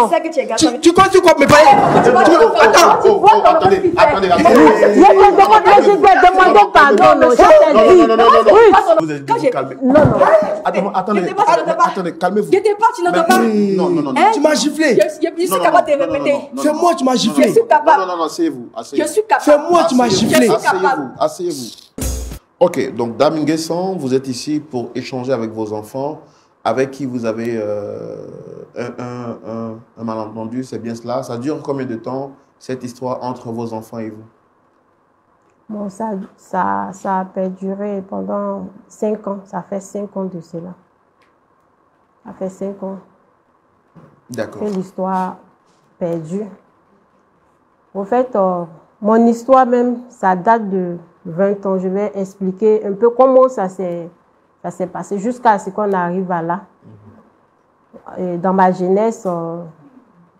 sais que tu es garçon. Tu continues quoi me parler? Attendez. Je vais demander pardon. Non. Vous êtes calmé. Non. Attendez, calmez-vous. Je te parle, tu n'entends pas. Non. Tu m'as giflé. Je suis capable de répéter. C'est moi tu m'as Je giflé. suis capable. Non, asseyez-vous. Je suis capable. C'est moi tu m'as giflé. Asseyez-vous. Ok, donc Dame Nguessan, vous êtes ici pour échanger avec vos enfants, avec qui vous avez un malentendu, c'est bien cela. Ça dure combien de temps, cette histoire entre vos enfants et vous? Bon, ça a perduré pendant 5 ans. Ça fait 5 ans de cela. Ça fait 5 ans. D'accord. Que l'histoire perdue. En fait, mon histoire même, ça date de 20 ans. Je vais expliquer un peu comment ça s'est passé jusqu'à ce qu'on arrive à là. Et dans ma jeunesse, en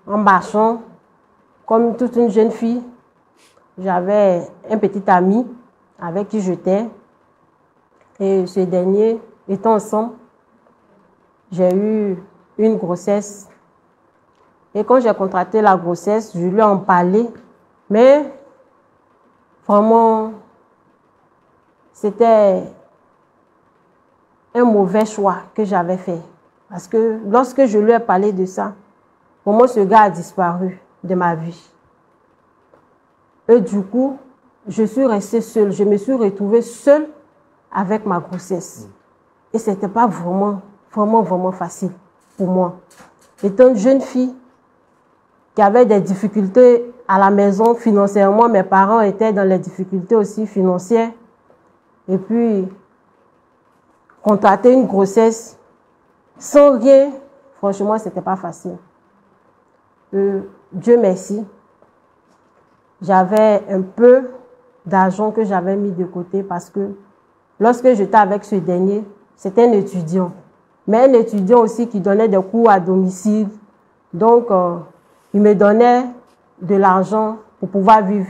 marchant, comme toute une jeune fille, j'avais un petit ami avec qui j'étais. Et ce dernier, étant ensemble, j'ai eu une grossesse. Et quand j'ai contracté la grossesse, je lui en parlais. Mais vraiment, c'était un mauvais choix que j'avais fait. Parce que lorsque je lui ai parlé de ça, vraiment ce gars a disparu de ma vie. Et du coup, je suis restée seule. Je me suis retrouvée seule avec ma grossesse. Et ce n'était pas vraiment facile pour moi. Étant une jeune fille qui avait des difficultés à la maison financièrement, mes parents étaient dans les difficultés aussi financières. Et puis, contracter une grossesse sans rien, franchement, ce n'était pas facile. Dieu merci, j'avais un peu d'argent que j'avais mis de côté parce que lorsque j'étais avec ce dernier, c'était un étudiant. Mais un étudiant aussi qui donnait des cours à domicile. Donc, il me donnait de l'argent pour pouvoir vivre.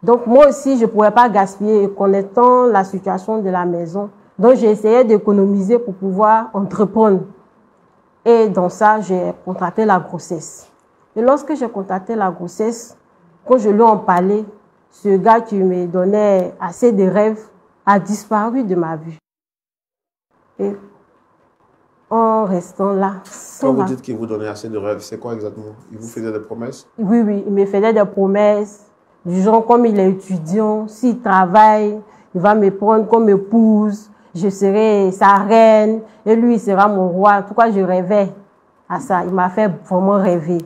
Donc, moi aussi, je ne pouvais pas gaspiller, connaissant la situation de la maison. Donc, j'ai essayé d'économiser pour pouvoir entreprendre. Et dans ça, j'ai contracté la grossesse. Et lorsque j'ai contracté la grossesse, quand je lui en parlais, ce gars qui me donnait assez de rêves a disparu de ma vie. Et en restant là... Quand vous dites qu'il vous donnait assez de rêves, c'est quoi exactement? Il vous faisait des promesses? Oui, il me faisait des promesses. Du genre, comme il est étudiant, s'il travaille, il va me prendre comme épouse, je serai sa reine, et lui, il sera mon roi. En tout cas, je rêvais à ça. Il m'a fait vraiment rêver.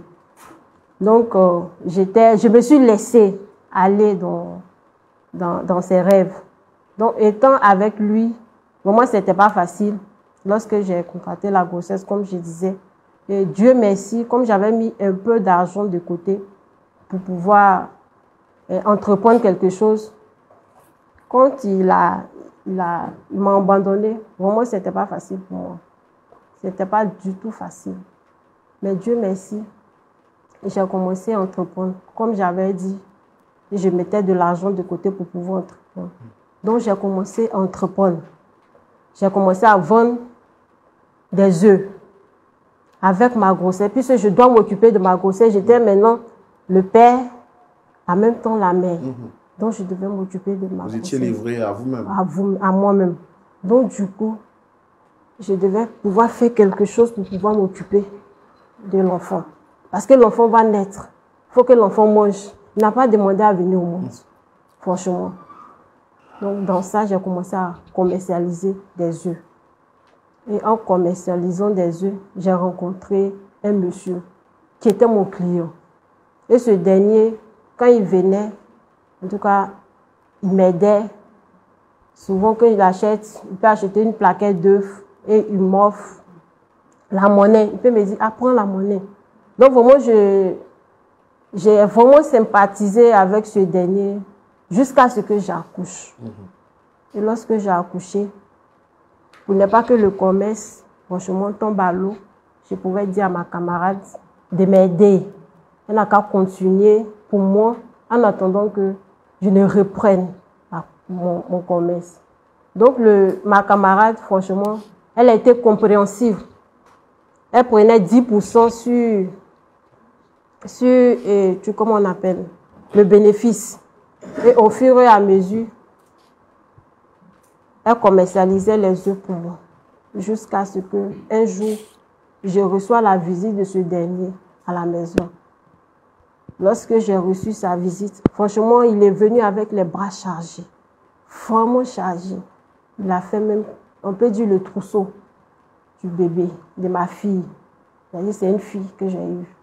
Donc, je me suis laissée aller dans ses rêves. Donc, étant avec lui, pour moi, ce n'était pas facile. Lorsque j'ai contracté la grossesse, comme je disais, et Dieu merci, comme j'avais mis un peu d'argent de côté pour pouvoir entreprendre quelque chose, quand il m'a abandonné, vraiment, ce n'était pas facile pour moi. Ce n'était pas du tout facile. Mais Dieu merci, j'ai commencé à entreprendre. Comme j'avais dit, je mettais de l'argent de côté pour pouvoir entreprendre. Donc, j'ai commencé à entreprendre. J'ai commencé à vendre des œufs avec ma grossesse. Puisque je dois m'occuper de ma grossesse, j'étais maintenant le père, en même temps la mère. Donc, je devais m'occuper de ma grossesse. Vous étiez livré à vous-même? À moi-même. Donc, du coup, je devais pouvoir faire quelque chose pour pouvoir m'occuper de l'enfant. Parce que l'enfant va naître. Il faut que l'enfant mange. Il n'a pas demandé à venir au monde. Franchement. Donc, dans ça, j'ai commencé à commercialiser des œufs. Et en commercialisant des œufs, j'ai rencontré un monsieur qui était mon client. Et ce dernier, quand il venait, en tout cas, il m'aidait. Souvent, quand il achète, il peut acheter une plaquette d'œufs et il m'offre la monnaie. Il peut me dire, ah, prends la monnaie. Donc, vraiment, j'ai vraiment sympathisé avec ce dernier jusqu'à ce que j'accouche. Et lorsque j'ai accouché, pour ne pas que le commerce, franchement, tombe à l'eau, je pouvais dire à ma camarade de m'aider. Elle n'a qu'à continuer pour moi en attendant que je ne reprenne mon commerce. Donc, ma camarade, franchement, elle a été compréhensive. Elle prenait 10% comment on appelle, le bénéfice. Et au fur et à mesure, elle commercialisait les œufs pour moi. Jusqu'à ce qu'un jour, je reçois la visite de ce dernier à la maison. Lorsque j'ai reçu sa visite, franchement, il est venu avec les bras chargés. Vraiment chargés. Il a fait même, on peut dire, le trousseau du bébé, de ma fille. C'est une fille que j'ai eue.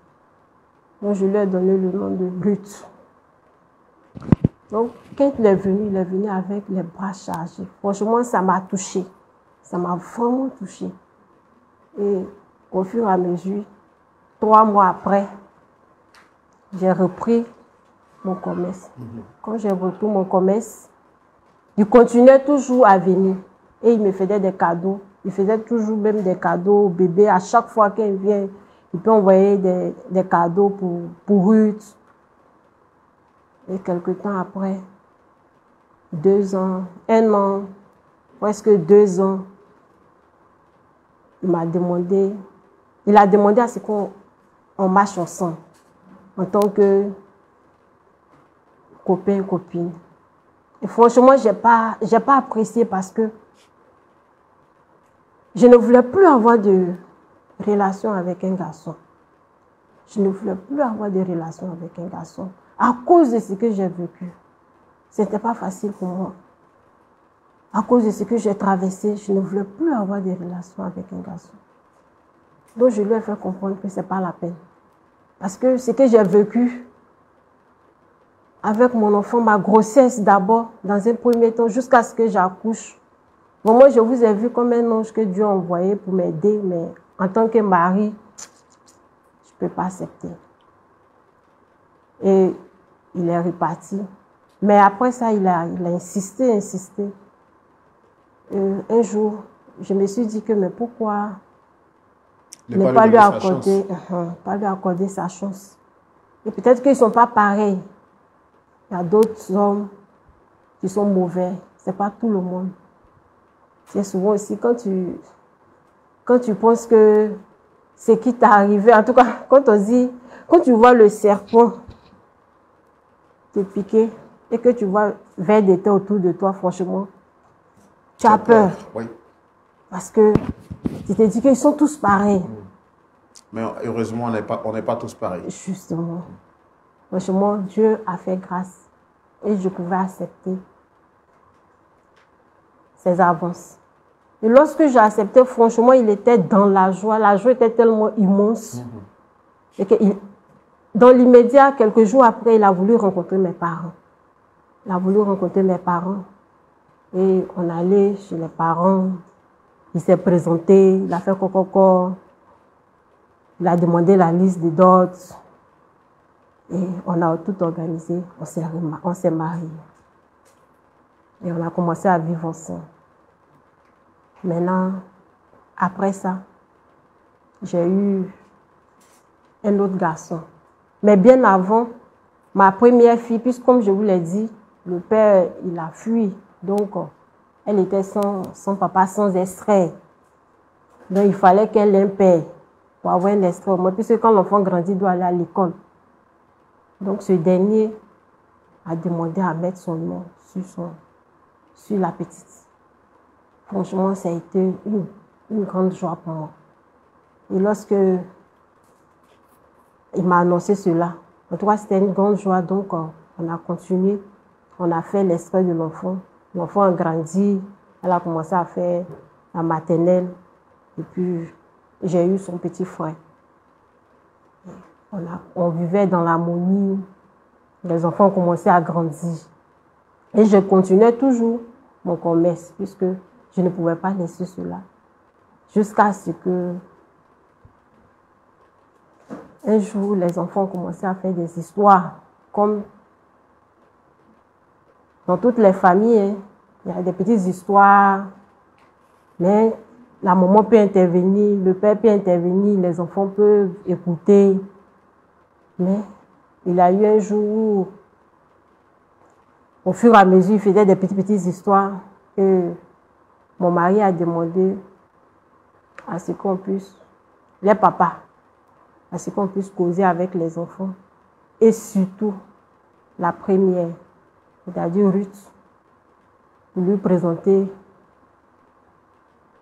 Donc, je lui ai donné le nom de Ruth. Donc, quand il est venu avec les bras chargés. Franchement, ça m'a touchée. Ça m'a vraiment touchée. Et au fur et à mesure, 3 mois après, j'ai repris mon commerce. Quand j'ai repris mon commerce, il continuait toujours à venir. Et il me faisait des cadeaux. Il faisait toujours même des cadeaux au bébé. À chaque fois qu'il vient, il peut envoyer des cadeaux pour Ruth. Et quelque temps après, 2 ans, 1 an, presque 2 ans, il a demandé à ce qu'on marche ensemble en tant que copain, copine. Et franchement, j'ai pas apprécié parce que je ne voulais plus avoir de relation avec un garçon. Je ne voulais plus avoir de relation avec un garçon à cause de ce que j'ai vécu. Ce n'était pas facile pour moi. À cause de ce que j'ai traversé, je ne voulais plus avoir de relation avec un garçon. Donc, je lui ai fait comprendre que ce n'est pas la peine. Parce que ce que j'ai vécu avec mon enfant, ma grossesse d'abord, dans un premier temps, jusqu'à ce que j'accouche. Bon, moi, je vous ai vu comme un ange que Dieu a envoyé pour m'aider, mais en tant que mari, je ne peux pas accepter. Et il est reparti. Mais après ça, il a insisté. Un jour, je me suis dit que, mais pourquoi ne pas lui accorder sa chance? Et peut-être qu'ils ne sont pas pareils. Il y a d'autres hommes qui sont mauvais. Ce n'est pas tout le monde. C'est souvent aussi quand tu penses que ce qui t'est arrivé, en tout cas, quand tu vois le serpent te piquer et que tu vois vers d'été autour de toi, franchement, tu as peur. Oui. Parce que tu te dis qu'ils sont tous pareils. Mais heureusement, on n'est pas tous pareils. Justement. Franchement, Dieu a fait grâce. Et je pouvais accepter ses avances. Et lorsque j'ai accepté, franchement, il était dans la joie. La joie était tellement immense. Et que dans l'immédiat, quelques jours après, il a voulu rencontrer mes parents. Et on allait chez les parents. Il s'est présenté, il a fait coco. Il a demandé la liste des dots. Et on a tout organisé. On s'est mariés. Et on a commencé à vivre ensemble. Maintenant, après ça, j'ai eu un autre garçon. Mais bien avant, ma première fille, puisque comme je vous l'ai dit, le père, il a fui. Donc, elle était sans papa, sans extrait. Donc, il fallait qu'elle ait un père pour avoir un extrait. Moi, puisque quand l'enfant grandit, il doit aller à l'école. Donc, ce dernier a demandé à mettre son nom sur la petite. Franchement, ça a été une grande joie pour moi. Et lorsque il m'a annoncé cela, en tout cas, c'était une grande joie. Donc, on a continué. On a fait l'extrait de l'enfant. L'enfant a grandi. Elle a commencé à faire la maternelle. Et puis, j'ai eu son petit frère. On vivait dans l'harmonie. Les enfants ont commencé à grandir. Et je continuais toujours mon commerce, puisque je ne pouvais pas laisser cela. Jusqu'à ce que, un jour, les enfants ont commencé à faire des histoires. Comme dans toutes les familles, hein, il y a des petites histoires. Mais la maman peut intervenir, le père peut intervenir, les enfants peuvent écouter. Mais il y a eu un jour où, au fur et à mesure, il faisait des petites histoires. Et mon mari a demandé à ce qu'on puisse les papas, parce qu'on puisse causer avec les enfants. Et surtout, la première, c'est-à-dire Ruth, pour lui présenter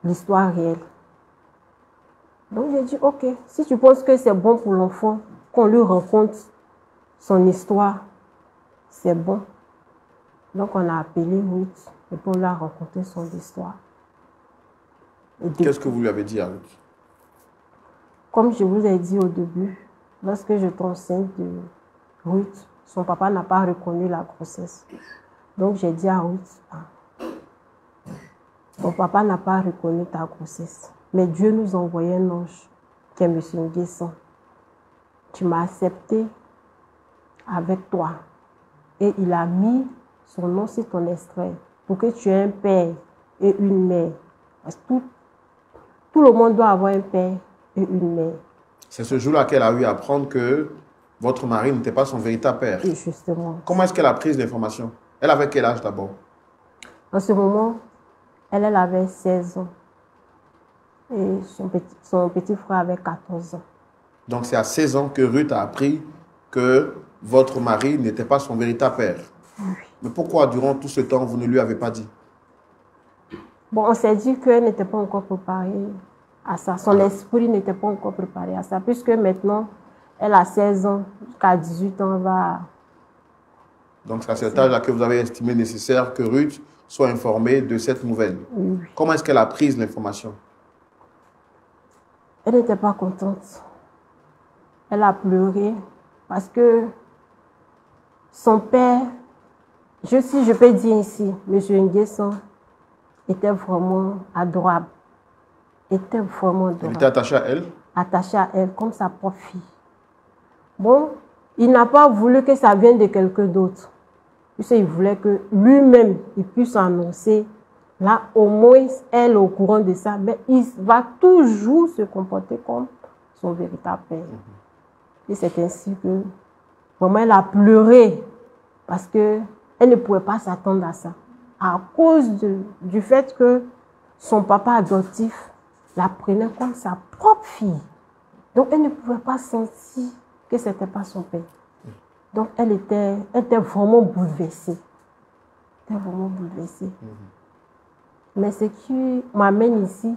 l'histoire réelle. Donc j'ai dit, ok, si tu penses que c'est bon pour l'enfant, qu'on lui raconte son histoire, c'est bon. Donc on a appelé Ruth et pour lui raconter son histoire. Qu'est-ce que vous lui avez dit à Ruth? Comme je vous ai dit au début, lorsque je tombe enceinte de Ruth, son papa n'a pas reconnu la grossesse. Donc j'ai dit à Ruth, ton papa n'a pas reconnu ta grossesse. Mais Dieu nous a envoyé un ange qui est M. Nguessan. Tu m'as accepté avec toi. Et il a mis son nom sur ton extrait pour que tu aies un père et une mère. Parce que tout le monde doit avoir un père et une mère. C'est ce jour-là qu'elle a eu à apprendre que votre mari n'était pas son véritable père. Et justement. Comment est-ce qu'elle a pris l'information? Elle avait quel âge d'abord? En ce moment, elle avait 16 ans. Et son petit frère avait 14 ans. Donc c'est à 16 ans que Ruth a appris que votre mari n'était pas son véritable père. Oui. Mais pourquoi durant tout ce temps vous ne lui avez pas dit? Bon, on s'est dit qu'elle n'était pas encore préparée à ça. Son esprit n'était pas encore préparé à ça. Puisque maintenant, elle a 16 ans, jusqu'à 18 ans, elle va... Donc c'est à cet âge-là que vous avez estimé nécessaire que Ruth soit informée de cette nouvelle. Oui. Comment est-ce qu'elle a pris l'information? Elle n'était pas contente. Elle a pleuré parce que son père, si je peux dire ici, M. Nguessan, était vraiment adorable. Était vraiment adorable. Il était attaché à elle? Attaché à elle, comme sa propre fille. Bon, il n'a pas voulu que ça vienne de quelqu'un d'autre. Il voulait que lui-même, il puisse annoncer. Là, au moins, elle est au courant de ça. Mais il va toujours se comporter comme son véritable père. Et c'est ainsi que, vraiment, elle a pleuré. Parce qu'elle ne pouvait pas s'attendre à ça. À cause du fait que son papa adoptif la prenait comme sa propre fille. Donc, elle ne pouvait pas sentir que ce n'était pas son père. Donc, elle était vraiment bouleversée. Elle était vraiment bouleversée. Mais ce qui m'amène ici,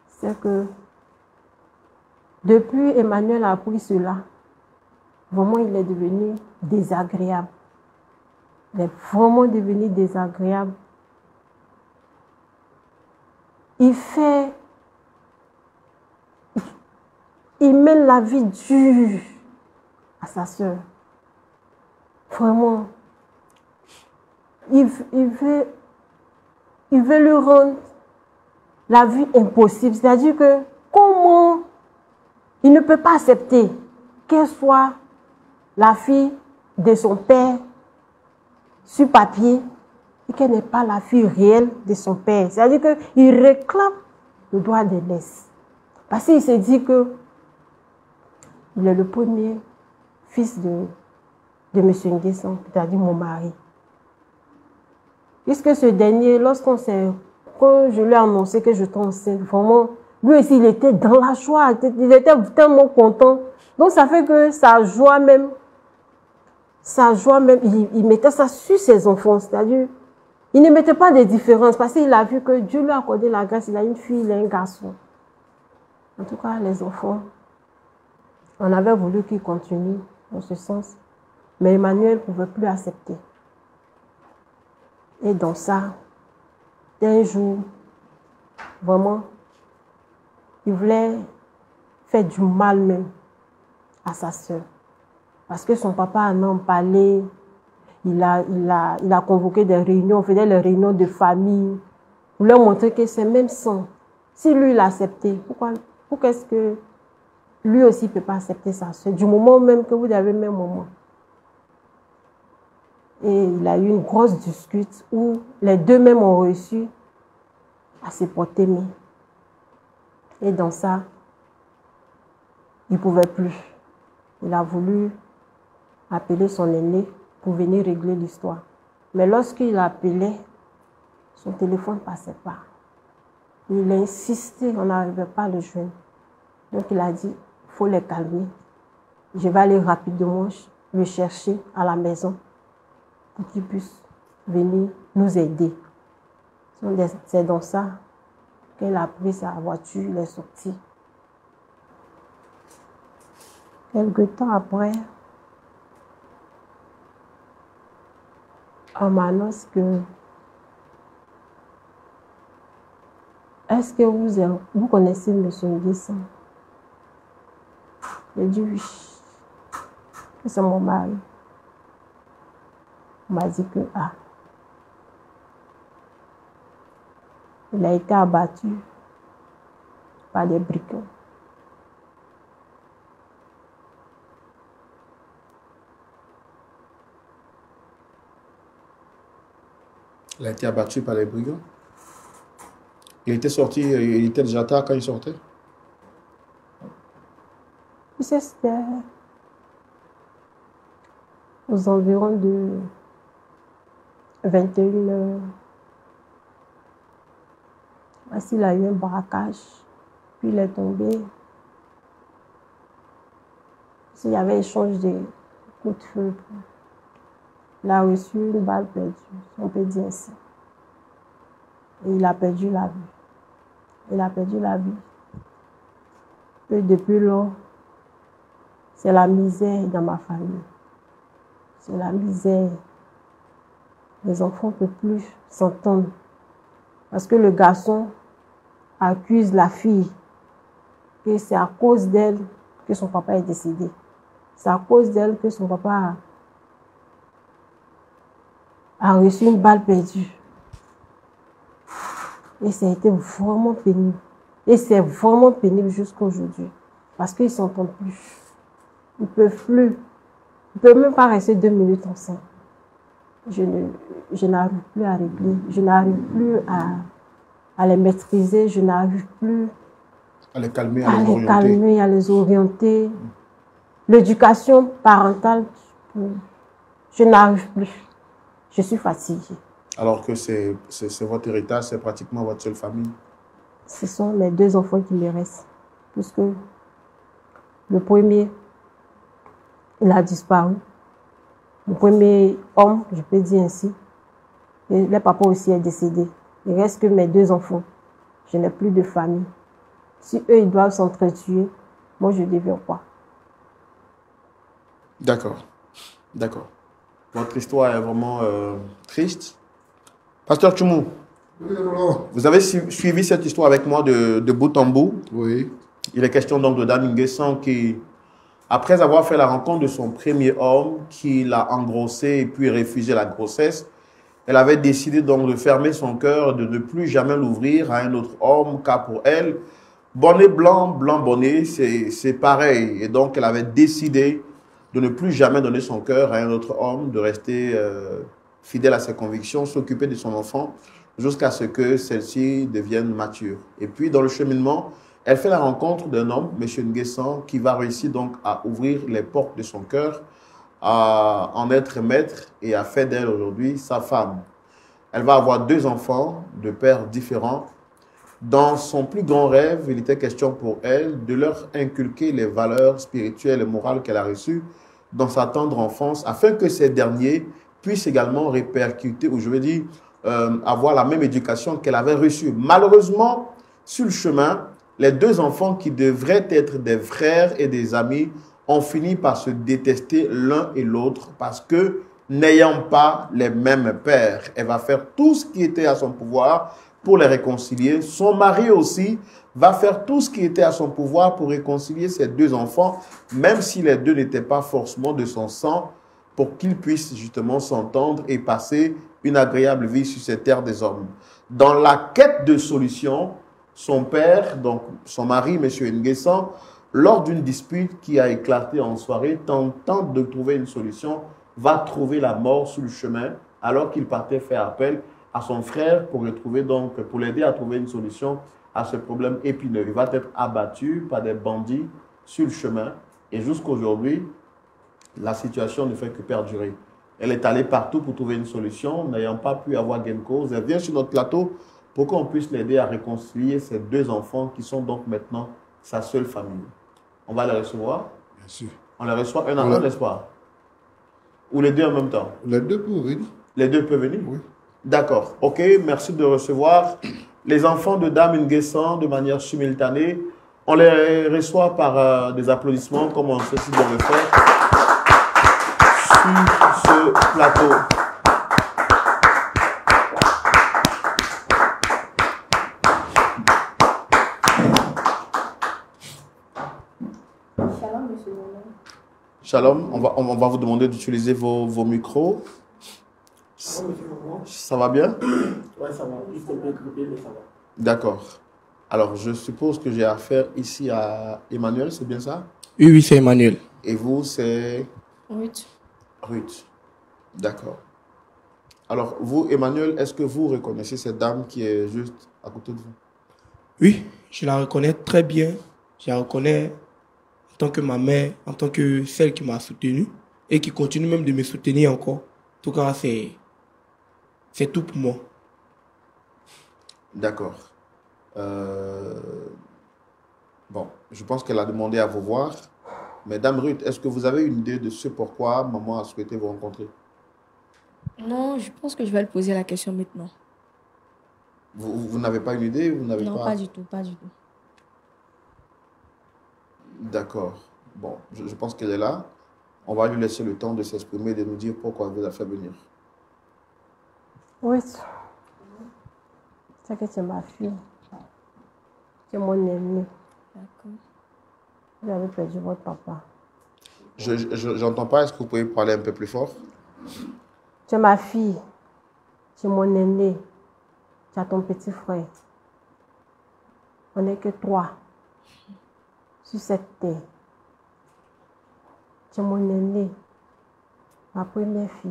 c'est que depuis Emmanuel a appris cela, vraiment, il est devenu désagréable. Il est vraiment devenu désagréable. Il mène la vie dure à sa sœur. Vraiment. Il veut lui rendre la vie impossible. C'est-à-dire que comment il ne peut pas accepter qu'elle soit la fille de son père sur papier et qu'elle n'est pas la fille réelle de son père. C'est-à-dire qu'il réclame le droit de l'aise. Parce qu'il s'est dit que il est le premier fils de M. Nguessan, c'est-à-dire mon mari. Puisque ce dernier, quand je lui ai annoncé que je tombe enceinte, vraiment, lui aussi, il était dans la joie, il était tellement content. Donc, ça fait que sa joie même, il mettait ça sur ses enfants, c'est-à-dire, il ne mettait pas de différence, parce qu'il a vu que Dieu lui a accordé la grâce, il a une fille, il a un garçon. En tout cas, les enfants, on avait voulu qu'ils continuent dans ce sens, mais Emmanuel ne pouvait plus accepter. Et dans ça, un jour, vraiment, il voulait faire du mal même à sa sœur. Parce que son papa en a parlé, il a convoqué des réunions, on faisait les réunions de famille, pour leur montrer que c'est même sang. Si lui, il a accepté, pourquoi est-ce que lui aussi ne peut pas accepter sa sœur, du moment même que vous avez le même moment? Et il a eu une grosse dispute où les deux mêmes ont réussi à se porter main. Et dans ça, il ne pouvait plus. Il a voulu appeler son aîné pour venir régler l'histoire. Mais lorsqu'il a appelé, son téléphone ne passait pas. Il a insisté, on n'arrivait pas à le joindre. Donc il a dit, il faut les calmer. Je vais aller rapidement le chercher à la maison pour qu'il puisse venir nous aider. C'est dans ça qu'elle a pris sa voiture, elle est sortie. Quelque temps après, on m'annonce que est-ce que vous connaissez M. Nguessan? J'ai dit oui, que c'est mon mari. On m'a dit que il a été abattu par des brigands. Il a été abattu par les brigands. Il était sorti, il était déjà tard quand il sortait? C'était aux environs de 21h. Il a eu un braquage, puis il est tombé. Il y avait échange de coups de feu. Il a reçu une balle perdue, on peut dire ainsi. Et il a perdu la vie. Il a perdu la vie. Et depuis lors, c'est la misère dans ma famille. C'est la misère. Les enfants ne peuvent plus s'entendre. Parce que le garçon accuse la fille que c'est à cause d'elle que son papa est décédé. C'est à cause d'elle que son papa a reçu une balle perdue. Et ça a été vraiment pénible. Et c'est vraiment pénible jusqu'à aujourd'hui. Parce qu'ils ne s'entendent plus. Ils ne peuvent plus. Ils ne peuvent même pas rester 2 minutes ensemble. Je n'arrive plus à régler. Je n'arrive plus à les maîtriser. Je n'arrive plus à les calmer, à les orienter. L'éducation parentale, je n'arrive plus. Je suis fatiguée. Alors que c'est votre héritage, c'est pratiquement votre seule famille. Ce sont mes 2 enfants qui me restent. Puisque le premier, il a disparu. Le premier homme, je peux dire ainsi. Et le papa aussi est décédé. Il reste que mes 2 enfants. Je n'ai plus de famille. Si eux, ils doivent s'entretuer, moi, je deviens quoi? D'accord. D'accord. Votre histoire est vraiment triste. Pasteur Tchoumou, oui, vous avez suivi cette histoire avec moi de bout en bout. Oui. Il est question donc de Dame Nguessan qui, après avoir fait la rencontre de son premier homme, qui l'a engrossé et puis refusé la grossesse, elle avait décidé donc de fermer son cœur, de ne plus jamais l'ouvrir à un autre homme, car pour elle, bonnet blanc, blanc bonnet, c'est pareil. Et donc elle avait décidé de ne plus jamais donner son cœur à un autre homme, de rester fidèle à ses convictions, s'occuper de son enfant, jusqu'à ce que celle-ci devienne mature. Et puis, dans le cheminement, elle fait la rencontre d'un homme, M. Nguessan, qui va réussir donc à ouvrir les portes de son cœur, à en être maître et à faire d'elle aujourd'hui sa femme. Elle va avoir 2 enfants de pères différents. Dans son plus grand rêve, il était question pour elle de leur inculquer les valeurs spirituelles et morales qu'elle a reçues dans sa tendre enfance, afin que ces derniers puissent également répercuter, ou je veux dire, avoir la même éducation qu'elle avait reçue. Malheureusement, sur le chemin, les 2 enfants qui devraient être des frères et des amis ont fini par se détester l'un et l'autre parce que, n'ayant pas les mêmes pères, elle va faire tout ce qui était à son pouvoir pour les réconcilier. Son mari aussi va faire tout ce qui était à son pouvoir pour réconcilier ses 2 enfants, même si les 2 n'étaient pas forcément de son sang, pour qu'ils puissent justement s'entendre et passer une agréable vie sur cette terre des hommes. Dans la quête de solution, son père, donc son mari, M. Nguessan, lors d'une dispute qui a éclaté en soirée, tentant de trouver une solution, va trouver la mort sur le chemin, alors qu'il partait faire appel à son frère pour l'aider à trouver une solution à ce problème épineux. Il va être abattu par des bandits sur le chemin, et jusqu'aujourd'hui, la situation ne fait que perdurer. Elle est allée partout pour trouver une solution, n'ayant pas pu avoir gain de cause. Elle vient sur notre plateau pour qu'on puisse l'aider à réconcilier ses 2 enfants qui sont donc maintenant sa seule famille. On va les recevoir. Bien sûr. On les reçoit un à un, n'est-ce pas? Ou les deux en même temps? Les deux peuvent venir. Les deux peuvent venir? Oui. D'accord. Ok, merci de recevoir les enfants de Dame Nguessan de manière simultanée. On les reçoit par des applaudissements, comme on sait si bien le faire, sur ce plateau. Shalom, monsieur Roland. Shalom, on va vous demander d'utiliser vos micros. Ça va bien? Oui, ça va. Il faut bien grouper, mais ça va. D'accord. Alors, je suppose que j'ai affaire ici à Emmanuel, c'est bien ça? Oui, oui, c'est Emmanuel. Et vous, c'est Ruth. Ruth. D'accord. Alors, vous, Emmanuel, est-ce que vous reconnaissez cette dame qui est juste à côté de vous? Oui, je la reconnais très bien. Je la reconnais en tant que ma mère, en tant que celle qui m'a soutenu et qui continue même de me soutenir encore. En tout cas, c'est tout pour moi. D'accord. Bon, je pense qu'elle a demandé à vous voir. Mais Dame Ruth, est-ce que vous avez une idée de ce pourquoi maman a souhaité vous rencontrer? Non, je pense que je vais lui poser la question maintenant. Vous n'avez pas une idée? Vous n'avez Non, pas... pas du tout, pas du tout. D'accord. Bon, je pense qu'elle est là. On va lui laisser le temps de s'exprimer, de nous dire pourquoi elle vous a fait venir. Oui. C'est que c'est ma fille. C'est mon aîné. D'accord. Vous avez perdu votre papa. J'entends pas. Est-ce que vous pouvez parler un peu plus fort? C'est ma fille. C'est mon aîné. Tu as ton petit frère. On n'est que 3 sur cette terre. C'est mon aîné. Ma première fille.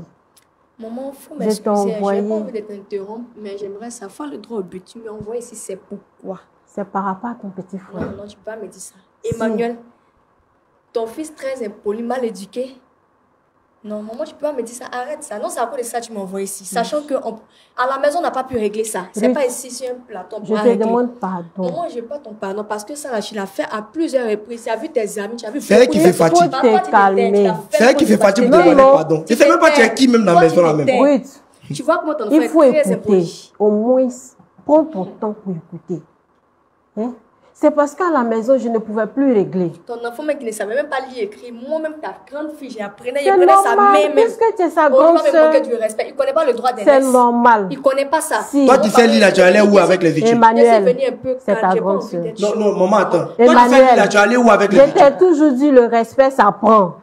Maman, il faut Je m'excuser. t'ai envoyé. J'ai pas envie de t'interrompre, mais j'aimerais savoir le droit au but. Tu m'as envoyé ici, c'est pourquoi? C'est par rapport à ton petit Non, frère. non, tu peux pas me dire ça. Emmanuel, ton fils très impoli, mal éduqué. Non, maman, tu peux pas me dire ça. Arrête ça. Non, c'est à cause de ça que tu m'as envoyé ici. Sachant que à la maison, on n'a pas pu régler ça. C'est Oui. pas ici sur un plateau Je pour te régler. demande pardon. Maman, je n'ai pas ton pardon parce que ça, là, tu l'as fait à plusieurs reprises. Tu as vu tes amis, tu as vu... C'est elle qui fait fatigue. Faut te calmer. C'est elle qui fait fatigue pour Non, demander non. pardon. Je ne sais même pas tu es qui même dans la maison là même. Oui, Tu vois comment ton il frère faut est très écouter. impoli. Au moins, prends ton temps pour écouter. Hein? C'est parce qu'à la maison, je ne pouvais plus régler. Ton enfant même qui ne savait même pas lire et écrire. Moi-même, ta grande fille, j'apprenais. C'est Il prenait sa main normal, même. puisque tu es sa Oh, grande il va me sœur. manquer du respect. Il ne connaît pas le droit des C'est laisses. normal. Il ne connaît pas ça. Si. Toi, tu sais lire là, tu allais où avec les études? Laissez Emmanuel, venir un peu c'est calme, ta j'ai pas grande envie sœur. d'être Non, chaud. non, maman, attends. Toi, tu sais lire là, Emmanuel, tu allais où avec les je études? t'ai toujours dit, le respect, ça prend.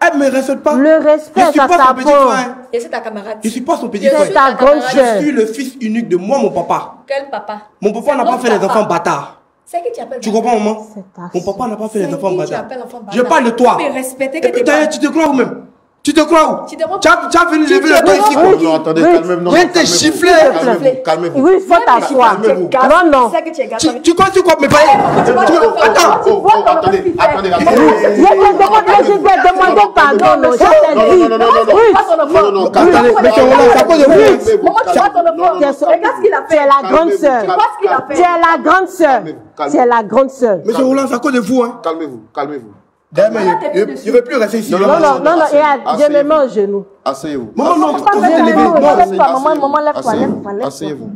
Elle ne me respecte pas. Le respect, Je suis ça pas son petit s'apprend. frère. Et c'est ta camarade. Je ne suis pas son petit Je frère. suis ta grande camarade. sœur. Je suis le fils unique de moi, mon papa. Quel papa? Mon papa C'est n'a pas notre fait les papa. enfants bâtards. C'est qui tu appelles Tu bâtard? comprends, maman? C'est ta Mon papa n'a pas fait les C'est enfants qui tu bâtards. appelles enfant Je bâtard? parle de toi. Mais respectez Et que t'es d'ailleurs, pas. tu te crois où même? Tu te crois où? Tu te crois- Tu as venu lever le doigt ici. Non, non, attendez, Oui. calmez-vous. Non, Je non, t'ai calmez-vous. giflé. Calmez-vous, calmez-vous. Oui, il faut t'asseoir. Calmez-vous. Non, non. C'est que tu es gâté. Tu crois quoi me parler? Attends, Tu vois ton attendez, fils, attendez, Je attendez. t'ai demandé pardon, non, je t'ai dit. Non, non, Maman, calmez-vous. Mais c'est Roland, c'est à cause de vous. tu vois ton enfant. Tu es- Regarde ce qu'il a Tu es fait. la grande sœur. Tu vois ce qu'il a fait. Tu es la grande sœur. Calmez-vous. Tu es la grande sœur. Monsieur Roland, c'est à cause de vous, hein. Calmez-vous, calmez-vous. D'ailleurs, je ne veux plus rester ici. Non, Non, non, non, non, regarde, je me mets au genou. Asseyez-vous. Maman, non, Asseyez-vous. quand vous êtes levé. Lève-toi, Asseyez-vous. maman, lève-toi, Asseyez-vous. lève-toi, lève-toi. Asseyez-vous.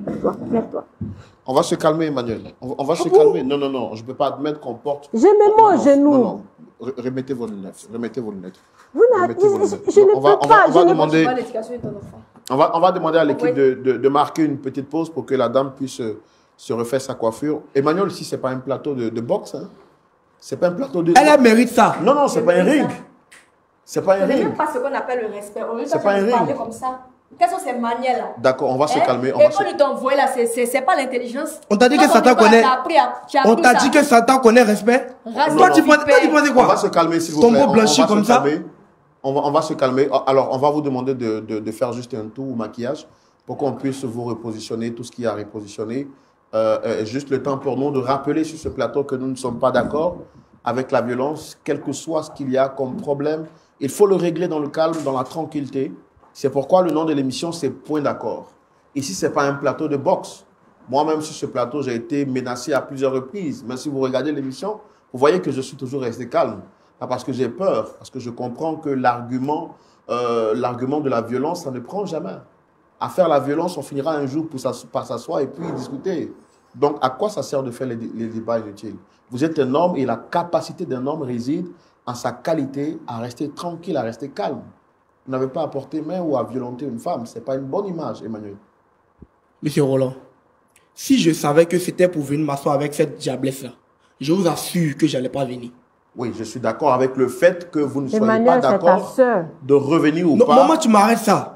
Lève-toi. On va se calmer, Emmanuel. On va se calmer. Non, non, non, je ne peux pas admettre qu'on porte. Je me mets au Non, genou. non, non. Remettez vos lunettes. Remettez vos lunettes. Vous n'avez- Remettez vos lunettes. je ne On va- peux on va- pas, on je va ne demander- Tu vois l'éducation de ton enfant. On va demander à l'équipe Oui. de marquer une petite pause pour que la dame puisse se refaire sa coiffure. Emmanuel, si ce n'est pas un plateau de boxe, hein. C'est pas un plateau de... Elle mérite ça. Non, non, c'est pas un ring. C'est pas un Ce n'est ring. même pas ce qu'on appelle le respect. On veut C'est pas un ring. parler comme ça. Quelles sont ces manières-là? D'accord, on va se Hein? calmer. On Et va quand se... il t'envoie là, c'est pas l'intelligence. On t'a dit Quand que Satan ton papa connaît. t'a appris On t'a dit que Satan connaît respect. Race Toi, de tu pensais On va quoi? se calmer, s'il vous Ton plaît. beau blanchi va se comme ça. calmer. On va se calmer. Alors, on va vous demander de faire juste un tour au maquillage pour qu'on puisse vous repositionner tout ce qu'il y a à repositionner. Juste le temps pour nous de rappeler sur ce plateau que nous ne sommes pas d'accord avec la violence, quel que soit ce qu'il y a comme problème. Il faut le régler dans le calme, dans la tranquillité. C'est pourquoi le nom de l'émission, c'est Point d'accord. Ici, ce n'est pas un plateau de boxe. Moi-même, sur ce plateau, j'ai été menacé à plusieurs reprises. Mais si vous regardez l'émission, vous voyez que je suis toujours resté calme. Pas parce que j'ai peur, parce que je comprends que l'argument de la violence, ça ne prend jamais. À faire la violence, on finira un jour par s'asseoir et puis discuter. Donc, à quoi ça sert de faire les débats inutiles? Vous êtes un homme et la capacité d'un homme réside en sa qualité à rester tranquille, à rester calme. Vous n'avez pas à porter main ou à violenter une femme. Ce n'est pas une bonne image, Emmanuel. Monsieur Roland, si je savais que c'était pour venir m'asseoir avec cette diablesse-là, je vous assure que je n'allais pas venir. Oui, je suis d'accord avec le fait que vous ne soyez Emmanuel, pas d'accord de revenir ou non, pas. Maman, tu m'arrêtes ça.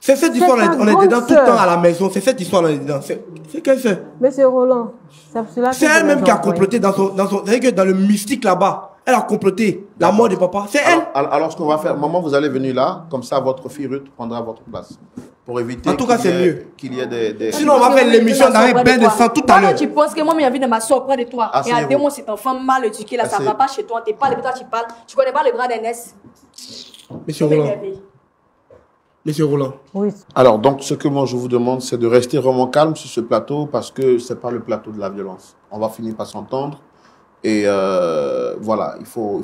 C'est cette histoire, on est dedans tout le temps à la maison. C'est cette histoire, on est dedans. C'est qu'elle fait. Monsieur Roland, c'est pour cela que C'est elle-même qui a comploté dans son... C'est-à-dire que dans le mystique là-bas, elle a comploté la mort de papa. C'est elle. Alors, ce qu'on va faire, maman, vous allez venir là, comme ça, votre fille Ruth prendra votre place. Pour éviter En tout cas, c'est mieux. Qu'il y ait des... Sinon, on va faire l'émission dans un bain de sang tout à l'heure. Tu penses que moi, j'ai envie de m'asseoir auprès de toi. Et à Asseyez-vous. deux mois, cet enfant mal éduqué, là, ça ne va pas chez toi. Tu parles, toi, tu parles. Tu connais pas le droit d'aînesse. Monsieur Roland. Monsieur Roland. Oui. Alors, donc, ce que moi, je vous demande, c'est de rester vraiment calme sur ce plateau parce que ce n'est pas le plateau de la violence. On va finir par s'entendre. Et voilà, il faut...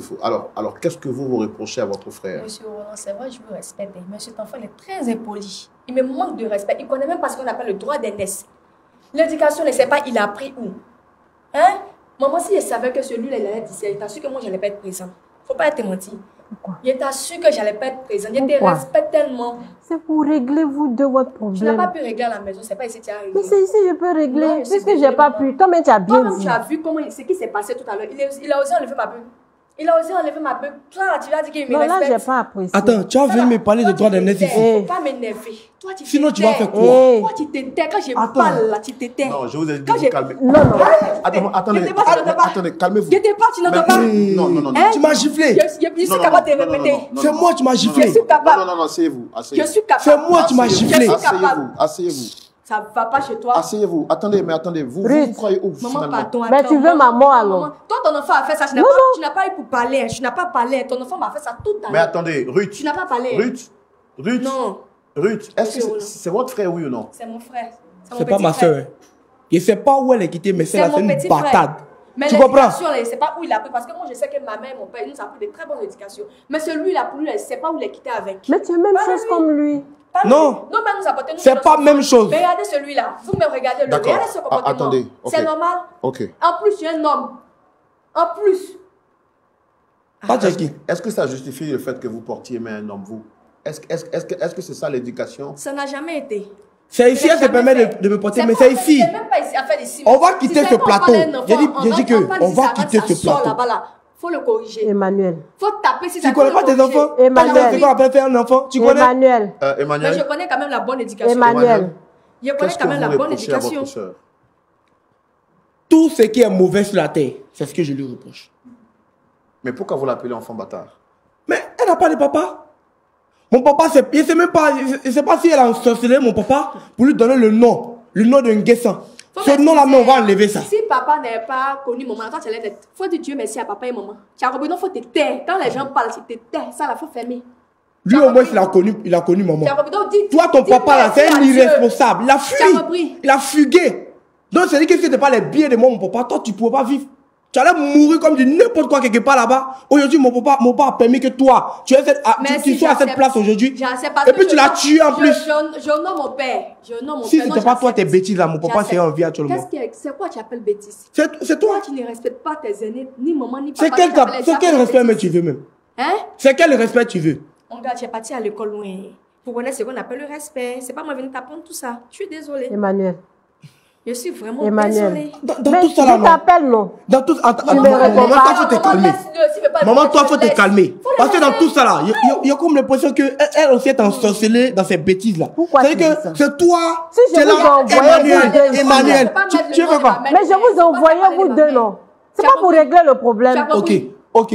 Alors qu'est-ce que vous reprochez à votre frère? Monsieur Roland, c'est vrai, je vous respecte. Mais cet enfant, il est très impoli. Il me manque de respect. Il ne connaît même pas ce qu'on appelle le droit d'aînesse. L'éducation, ne sait pas, il a appris où. Hein? Maman, si je savais que celui-là, il allait d'ici, il t'a su que moi, je n'allais pas être présent. Il ne faut pas être menti. Pourquoi? Il t'a su que je n'allais pas être présent. Il te respecte tellement. C'est pour régler vous deux votre Tu n'as problème. pas pu régler à la maison, c'est pas ici que tu as réglé. Mais c'est ici je peux régler. Non, je sais Puisque que j'ai pas maman. pu. Toi-même, tu as bien Toi-même, dit. tu as vu comment ce qui s'est passé tout à l'heure. Il a osé enlever ma bulle. Il a osé enlever ma bulle. Toi, tu vas dire qu'il me Non, là, respecte. j'ai pas apprécié. Attends, tu vas venir me parler de droit d'aînesse ici. Faut pas m'énerver. Toi, tu Sinon, tu vas faire quoi? Eh. Toi, tu t'étais. Quand je Attends. parle, là, tu t'étais. Non, je vous ai dit Quand de j'ai- vous calmer. Non, non. Attendez, J'étais pas, tu n'entends pas. attendez, calmez-vous. J'étais pas, tu n'entends pas. Non, non, non. Hein? Tu m'as giflé. Je suis capable de répéter. C'est moi qui m'as giflé. Je suis capable. Non, asseyez-vous. Je Asseyez-vous. suis capable. C'est moi qui m'as Asseyez-vous. giflé. Je suis capable. Asseyez-vous. Ça va pas chez toi. Asseyez-vous. Attendez, vous Ruth. croyez où Maman, finalement? pardon. Mais attends, tu veux ma mort, alors? maman. Toi, ton enfant a fait ça. Tu n'as Non, pas, non. tu n'as pas eu pour parler. Tu n'as pas parlé. Ton enfant m'a fait ça tout à Mais l'heure. attendez, Ruth. Tu n'as pas parlé. Ruth. Non, Ruth, est-ce Monsieur que c'est votre frère, oui ou non? c'est mon frère. mon C'est pas petit ma frère. soeur. Je ne sais pas où elle est quittée, mais c'est là, c'est mon une petit bâtarde. frère. Mais Tu comprends? l'éducation, je ne sais pas où il a pris. Parce que moi, je sais que ma mère et mon père, ils nous ont appris de très bonnes éducations. Mais celui-là, pour lui, je ne sais pas où il est quitté avec. Mais tu es même Pas chose lui. comme lui. Pas lui. Non. Non, mais nous apportons. C'est pas même chose. Mais regardez celui-là. Vous me regardez le. D'accord. Regardez ce comportement. Attendez, ok. C'est normal. Ok. En plus, je suis un homme. En plus. Pas Jackie. Est-ce que ça justifie le fait que vous portiez main à un homme, vous? Est-ce que c'est ça l'éducation? Ça n'a jamais été. C'est ici, elle se permet de me porter, mais c'est ici. C'est même pas ici, affaire d'ici. On va quitter ce plateau. J'ai dit que on va quitter ce plateau. Là-bas, là. Faut le corriger. Emmanuel. Faut taper si ça Tu connais pas tes enfants? Emmanuel. C'est quoi appelle faire un enfant? Tu connais? Emmanuel. Mais je Emmanuel, connais quand même la bonne éducation. Emmanuel. Je connais qu'est-ce quand que même vous la bonne reprochez à votre éducation. sœur? Tout ce qui est mauvais sur la terre, c'est ce que je lui reproche. Mais pourquoi vous l'appelez enfant bâtard? Mais elle n'a pas de papa. Mon papa, je ne sais même pas, je sais pas si elle a ensorcelé mon papa pour lui donner le nom de Nguessan. Ce nom-là, mais on va enlever ça. Si papa n'est pas connu, maman, toi, tu allais être. Faut dire Dieu merci à papa et maman. Tu as compris, non, faut te taire. Quand les gens parlent, tu te tais. Ça, là, faut fermer. Lui, au moins, il a connu maman. Tu as compris, donc dis. Toi, ton dis papa, là, c'est merci un à Dieu. irresponsable. Il a Tu as compris. fui. Il a fugué. Donc, c'est dire que si ce n'était pas les biens de moi, mon papa, toi, tu ne pouvais pas vivre. Tu allais mourir comme du n'importe quoi quelque part là-bas. Aujourd'hui, mon papa a permis que toi, tu Merci, sois à cette j'accepte. place aujourd'hui. J'accepte parce Et que puis, tu l'as tué en plus. Je honore mon père. Je honore mon Si père. ce Non, n'était pas toi, j'accepte. tes bêtises là, mon papa J'accepte. serait en vie actuellement. C'est quoi tu appelles bêtise? C'est Toi, toi. tu ne respectes pas tes aînés, ni maman, ni C'est papa. quel respect mais tu veux même? Hein? C'est quel respect tu veux? Mon gars, tu es parti à l'école loin. Pour connaître ce qu'on appelle le respect. C'est pas moi venir t'apprendre tout ça. Je suis désolée. Emmanuel. Je suis vraiment Emmanuel. désolée. Dans Mais tout ça là, je non. t'appelle, non. Dans tout attends, me maman, réponds toi, pas. faut te calmer. Maman, toi, faut te calmer. Parce que dans tout ça là, il y a comme l'impression qu'elle aussi est ensorcelée dans ces bêtises là. Pourquoi tu C'est-à-dire dis ça? que c'est toi, Si je tu es vous ai là, envoyé vous deux Emmanuel, tu fais quoi? Mais je vous ai envoyé vous deux, non. C'est pas pour régler le problème. Ok.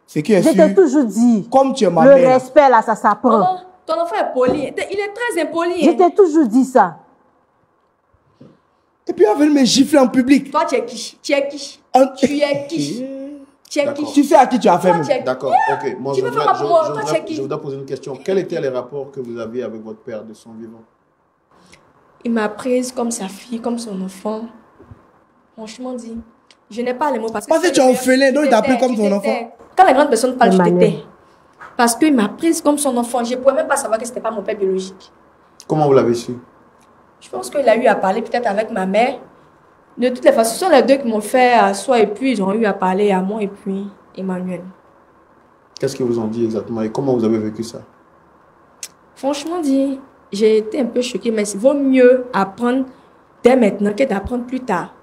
C'est qui est Je t'ai sûr. toujours dit. Comme tu es ma Le mère. respect, là, ça s'apprend. Maman, ton enfant est poli. Il est très impoli. Je t'ai toujours dit ça. Et puis elle veut me gifler en public. Toi, tu es qui? Tu es qui? Un- Tu es qui? Tu es D'accord. qui? Tu sais à qui tu as fait Toi, même. tu es qui? D'accord, ok. Moi, Tu je veux voudrais, faire quoi pour moi? je Toi, voudrais- tu es qui? je voudrais poser une question. Quels étaient les rapports que vous aviez avec votre père de son vivant? il m'a prise comme sa fille, comme son enfant. Franchement dit, je n'ai pas les mots parce que tu es orphelin, donc il t'a pris comme son enfant. Quand les grandes personnes parlent, tu t'étais. Parce qu'il m'a prise comme son enfant. Je ne pouvais même pas savoir que ce n'était pas mon père biologique. Comment vous l'avez su? Je pense qu'il a eu à parler peut-être avec ma mère. De toutes les façons, ce sont les deux qui m'ont fait asseoir et puis ils ont eu à parler à moi et puis Emmanuel. Qu'est-ce qu'ils vous ont dit exactement et comment vous avez vécu ça? Franchement dit, j'ai été un peu choquée, mais il vaut mieux apprendre dès maintenant que d'apprendre plus tard.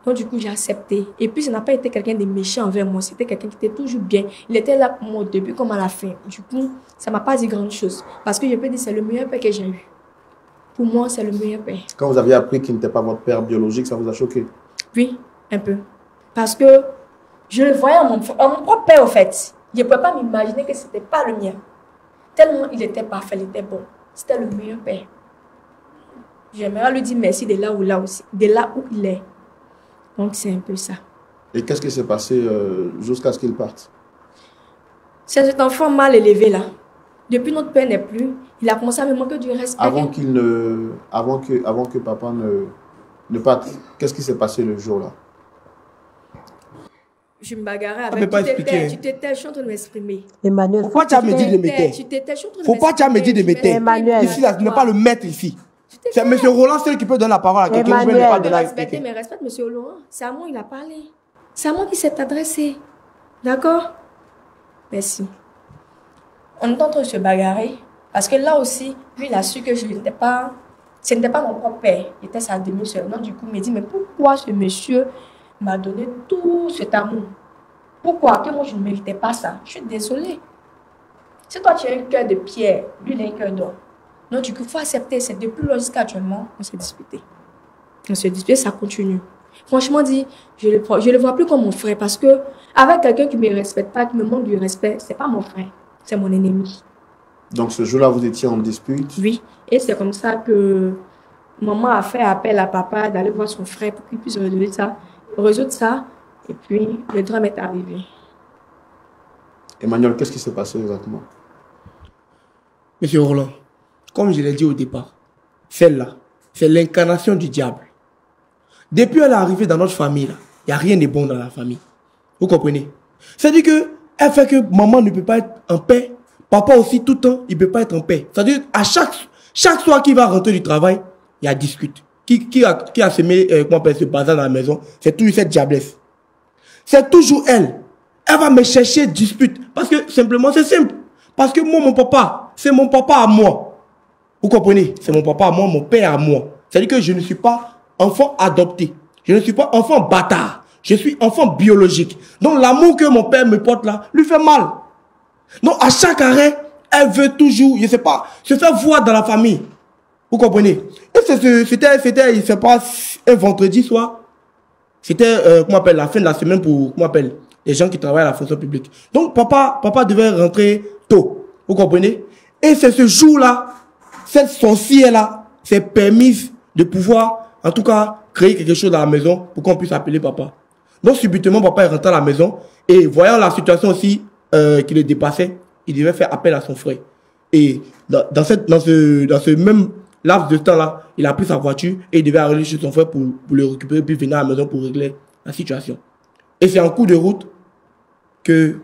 Donc du coup, j'ai accepté. Et puis, ça n'a pas été quelqu'un de méchant envers moi. C'était quelqu'un qui était toujours bien. Il était là pour moi au début comme à la fin. Du coup, ça ne m'a pas dit grand chose. Parce que je peux dire c'est le meilleur père que j'ai eu. Pour moi, c'est le meilleur père. Quand vous aviez appris qu'il n'était pas votre père biologique, ça vous a choqué? Oui, un peu. Parce que je le voyais en mon propre père, au fait. Je ne pouvais pas m'imaginer que ce n'était pas le mien. Tellement il était parfait, il était bon. C'était le meilleur père. J'aimerais lui dire merci de là où il est. Donc, c'est un peu ça. Et qu'est-ce qui s'est passé jusqu'à ce qu'il parte? C'est cet enfant mal élevé là. Depuis notre père n'est plus, il a commencé à me manquer du respect. Avant que papa ne parte, qu'est-ce qui s'est passé le jour-là? Je me bagarrais avec. Tu t'étais, je suis en train de m'exprimer. Emmanuel, pourquoi tu as me dit de m'étais? Faut pas tu as me dit de m'étais. Emmanuel. Ici, là, tu n'es pas le maître ici. C'est M. Roland, c'est lui qui peut donner la parole à quelqu'un. Vous ne pas de la respecter, mais respecte M. Laurent. C'est à moi qu'il a parlé. C'est à moi qu'il s'est adressé. D'accord? Merci. On est en train de se bagarrer. Parce que là aussi, lui, il a su que ce n'était pas mon propre père. Il était sa demi-sœur. Donc, du coup, il m'a dit, mais pourquoi ce monsieur m'a donné tout cet amour? Pourquoi? Que moi, je ne méritais pas ça. Je suis désolée. Si toi, tu as un cœur de pierre, lui, il a un cœur d'or. Donc, du coup, il faut accepter. C'est depuis là jusqu'à actuellement, on s'est disputé. On s'est disputé, ça continue. Franchement dit, je le vois plus comme mon frère parce que avec quelqu'un qui ne me respecte pas, qui me manque du respect, c'est pas mon frère, c'est mon ennemi. Donc, ce jour-là, vous étiez en dispute? Oui. Et c'est comme ça que maman a fait appel à papa d'aller voir son frère pour qu'il puisse résoudre ça. Et puis, le drame est arrivé. Emmanuel, qu'est-ce qui s'est passé exactement? Monsieur Roland, comme je l'ai dit au départ, celle-là, c'est l'incarnation du diable. Depuis elle est arrivée dans notre famille, il n'y a rien de bon dans la famille. Vous comprenez? C'est-à-dire qu'elle fait que maman ne peut pas être en paix. Papa aussi, tout le temps, il ne peut pas être en paix. C'est-à-dire qu'à chaque soir qu'il va rentrer du travail, il y a discute. Qui a semé ce bazar dans la maison? C'est toujours cette diablesse. C'est toujours elle. Elle va me chercher dispute. Parce que simplement, c'est simple. Parce que moi, mon papa, c'est mon papa à moi. Vous comprenez? C'est mon papa à moi, mon père à moi. C'est-à-dire que je ne suis pas enfant adopté. Je ne suis pas enfant bâtard. Je suis enfant biologique. Donc l'amour que mon père me porte là, lui fait mal. Donc à chaque arrêt, elle veut toujours, je ne sais pas, se faire voir dans la famille. Vous comprenez? Et c'était, il se passe un vendredi soir. C'était, comment on appelle, la fin de la semaine pour, comment on appelle, les gens qui travaillent à la fonction publique. Donc papa devait rentrer tôt. Vous comprenez? Et c'est ce jour-là, cette sorcière-là s'est permise de pouvoir, en tout cas, créer quelque chose dans la maison pour qu'on puisse appeler papa. Donc subitement, papa est rentré à la maison et voyant la situation aussi qui le dépassait, il devait faire appel à son frère. Et dans ce même laps de temps-là, il a pris sa voiture et il devait aller chez son frère pour le récupérer puis venir à la maison pour régler la situation. Et c'est en cours de route que,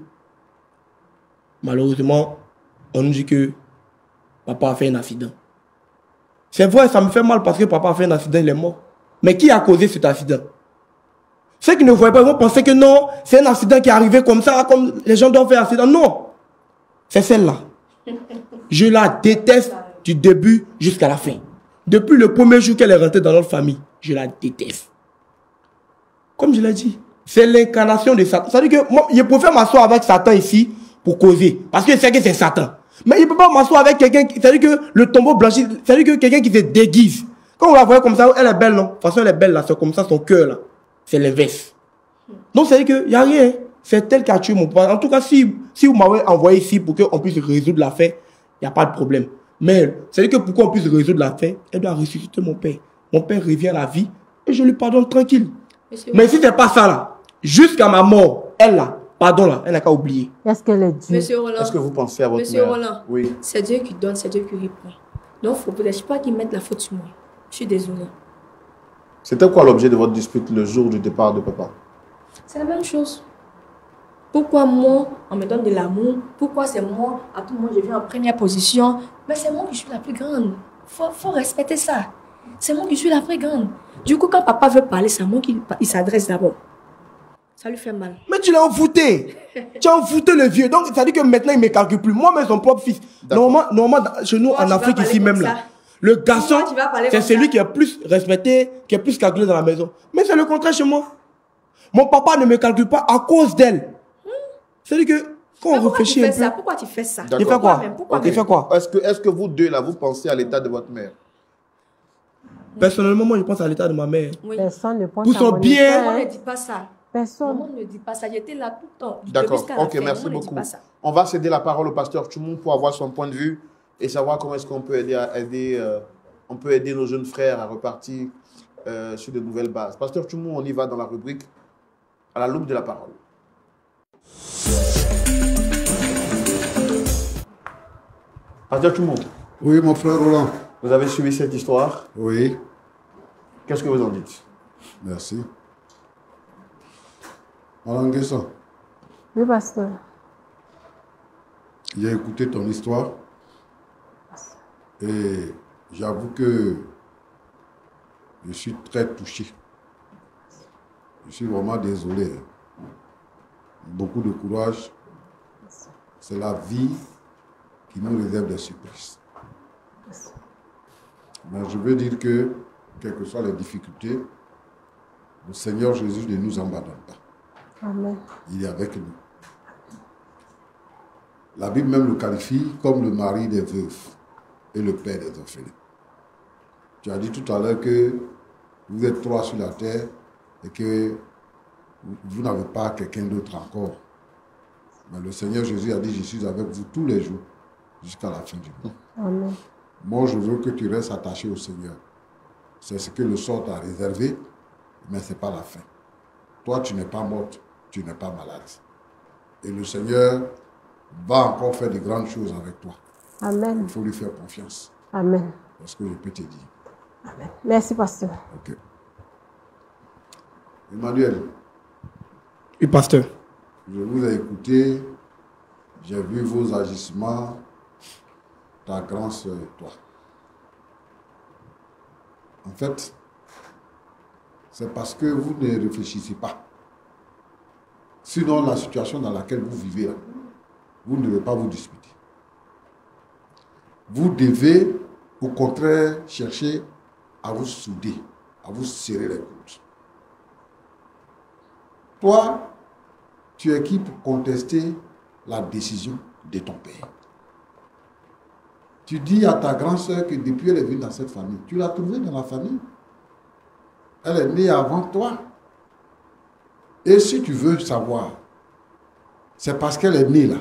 malheureusement, on nous dit que papa a fait un accident. C'est vrai, ça me fait mal parce que papa a fait un accident, il est mort. Mais qui a causé cet accident? Ceux qui ne voyaient pas, ils vont penser que non, c'est un accident qui est arrivé comme ça, comme les gens doivent faire un accident. Non, c'est celle-là. Je la déteste du début jusqu'à la fin. Depuis le premier jour qu'elle est rentrée dans notre famille, je la déteste. Comme je l'ai dit, c'est l'incarnation de Satan. C'est-à-dire que moi, je préfère m'asseoir avec Satan ici pour causer. Parce que c'est que c'est Satan. Mais il ne peut pas m'asseoir avec quelqu'un, c'est-à-dire que le tombeau blanchi, c'est-à-dire que quelqu'un qui se déguise. Quand on la voit comme ça, elle est belle, non? De toute façon, elle est belle là, c'est comme ça, son cœur là. C'est l'inverse. Donc, c'est-à-dire qu'il n'y a rien. C'est elle qui a tué mon père. En tout cas, si vous m'avez envoyé ici pour qu'on puisse résoudre l'affaire, il n'y a pas de problème. Mais, c'est-à-dire que pour qu'on puisse résoudre l'affaire, elle doit ressusciter mon père. Mon père revient à la vie et je lui pardonne tranquille. Mais si ce n'est pas ça là, jusqu'à ma mort, elle là, pardon là, elle n'a qu'à oublier. Est-ce qu'elle est Dieu? Monsieur Roland. Est-ce que vous pensez à votre Monsieur mère? Roland. Oui. C'est Dieu qui donne, c'est Dieu qui répond. Donc, il ne faut peut-être pas qu'il mette la faute sur moi. Je suis désolée. C'était quoi l'objet de votre dispute le jour du départ de papa? C'est la même chose. Pourquoi moi, on me donne de l'amour? Pourquoi c'est moi, à tout le monde, je viens en première position? Mais c'est moi qui suis la plus grande. Faut respecter ça. C'est moi qui suis la plus grande. Du coup, quand papa veut parler, c'est à moi qu'il s'adresse d'abord. Ça lui fait mal. Mais tu l'as envoûté. Tu as envoûté le vieux. Donc, ça dit que maintenant, il ne me calcule plus. Moi-même, son propre fils. Normalement, chez nous, en Afrique, ici même, là, le garçon, c'est celui qui est plus respecté, qui est plus calculé dans la maison. Mais c'est le contraire chez moi. Mon papa ne me calcule pas à cause d'elle. C'est-à-dire que quand on réfléchit un peu... Pourquoi tu fais ça? Il fait quoi? Il fait quoi? Est-ce que vous deux, là, vous pensez à l'état de votre mère? Personnellement, moi, je pense à l'état de ma mère. Oui. Personne ne pense Pour son bien. Maman ne dit pas ça. Personne. Maman ne dit pas ça. J'étais là tout le temps. D'accord. Ok, merci beaucoup. On va céder la parole au pasteur Tchoumou pour avoir son point de vue et savoir comment est-ce qu'on peut aider nos jeunes frères à repartir sur de nouvelles bases. Pasteur Tchoumou, on y va dans la rubrique à la loupe de la parole. Pasteur Tchoumou. Oui, mon frère Roland. Vous avez suivi cette histoire? Oui. Qu'est-ce que vous en dites? Merci. Alain Guesson. Oui, pasteur. J'ai écouté ton histoire et j'avoue que je suis très touché. Je suis vraiment désolé. Beaucoup de courage. C'est la vie qui nous réserve des surprises. Mais je veux dire que, quelles que soient les difficultés, le Seigneur Jésus ne nous abandonne pas. Amen. Il est avec nous. La Bible même le qualifie comme le mari des veuves et le père des orphelins. Tu as dit tout à l'heure que vous êtes trois sur la terre et que vous n'avez pas quelqu'un d'autre encore. Mais le Seigneur Jésus a dit, je suis avec vous tous les jours jusqu'à la fin du monde. Amen. Moi, je veux que tu restes attaché au Seigneur. C'est ce que le sort t'a réservé, mais ce n'est pas la fin. Toi, tu n'es pas morte, tu n'es pas malade. Et le Seigneur va encore faire de grandes choses avec toi. Amen. Il faut lui faire confiance. Amen. C'est ce que je peux te dire. Amen. Merci, pasteur. Ok. Emmanuel. Oui, pasteur. Je vous ai écouté. J'ai vu vos agissements, ta grande soeur et toi. En fait, c'est parce que vous ne réfléchissez pas. Sinon, la situation dans laquelle vous vivez, là, vous ne devez pas vous disputer. Vous devez, au contraire, chercher à vous souder, à vous serrer les coudes. Toi, tu es qui pour contester la décision de ton père? Tu dis à ta grande sœur que depuis elle est venue dans cette famille, tu l'as trouvée dans la famille. Elle est née avant toi. Et si tu veux savoir, c'est parce qu'elle est née là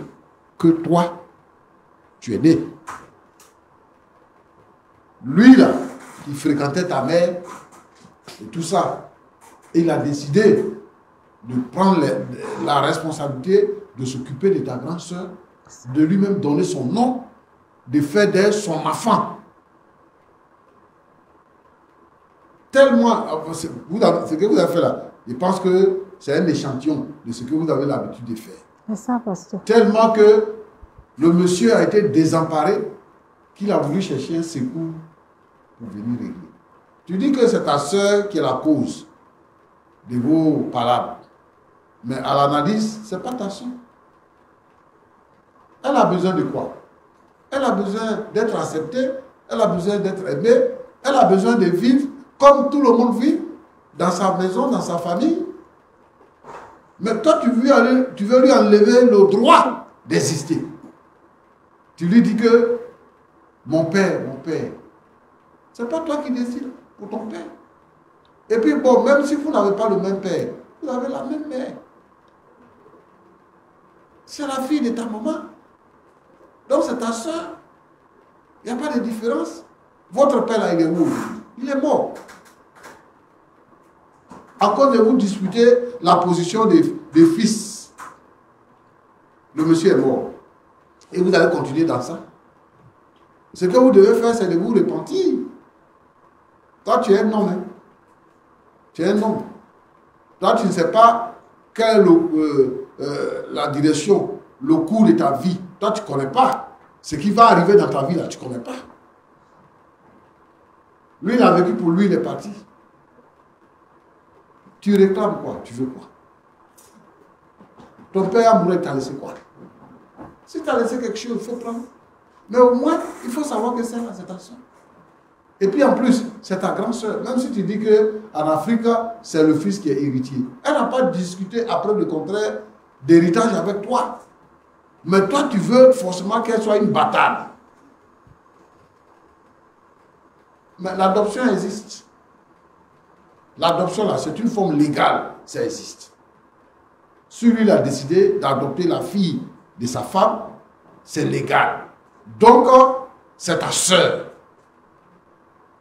que toi, tu es né. Lui là, qui fréquentait ta mère et tout ça, il a décidé de prendre la responsabilité de s'occuper de ta grande sœur, de lui-même donner son nom, de faire d'elle son enfant. Tellement, ce que vous avez fait là, je pense que c'est un échantillon de ce que vous avez l'habitude de faire. C'est ça, pasteur. Tellement que le monsieur a été désemparé qu'il a voulu chercher un secours pour venir régler. Tu dis que c'est ta soeur qui est la cause de vos palabres. Mais à l'analyse, ce n'est pas ta soeur. Elle a besoin de quoi? Elle a besoin d'être acceptée, elle a besoin d'être aimée, elle a besoin de vivre comme tout le monde vit, dans sa maison, dans sa famille. Mais toi, tu veux lui enlever le droit d'exister. Tu lui dis que mon père, c'est pas toi qui décides pour ton père. Et puis bon, même si vous n'avez pas le même père, vous avez la même mère. C'est la fille de ta maman. Donc c'est ta soeur. Il n'y a pas de différence. Votre père là, il est où? Il est mort. À cause de vous disputer la position des fils. Le monsieur est mort. Et vous allez continuer dans ça. Ce que vous devez faire, c'est de vous repentir. Toi, tu es un homme. Hein? Tu es un homme. Toi, tu ne sais pas quelle est la direction, le cours de ta vie. Toi, tu ne connais pas. Ce qui va arriver dans ta vie, là, tu ne connais pas. Lui, il a vécu pour lui, il est parti. Tu réclames quoi? Tu veux quoi? Ton père a mouru, t'a laissé quoi? Si tu as laissé quelque chose, il faut prendre. Mais au moins, il faut savoir que c'est là, c'est ta soeur. Et puis en plus, c'est ta grande soeur. Même si tu dis qu'en Afrique, c'est le fils qui est héritier. Elle n'a pas discuté après le contraire d'héritage avec toi. Mais toi, tu veux forcément qu'elle soit une bâtarde. Mais l'adoption existe. L'adoption, là, c'est une forme légale. Ça existe. Si lui, il a décidé d'adopter la fille de sa femme, c'est légal. Donc, c'est ta soeur.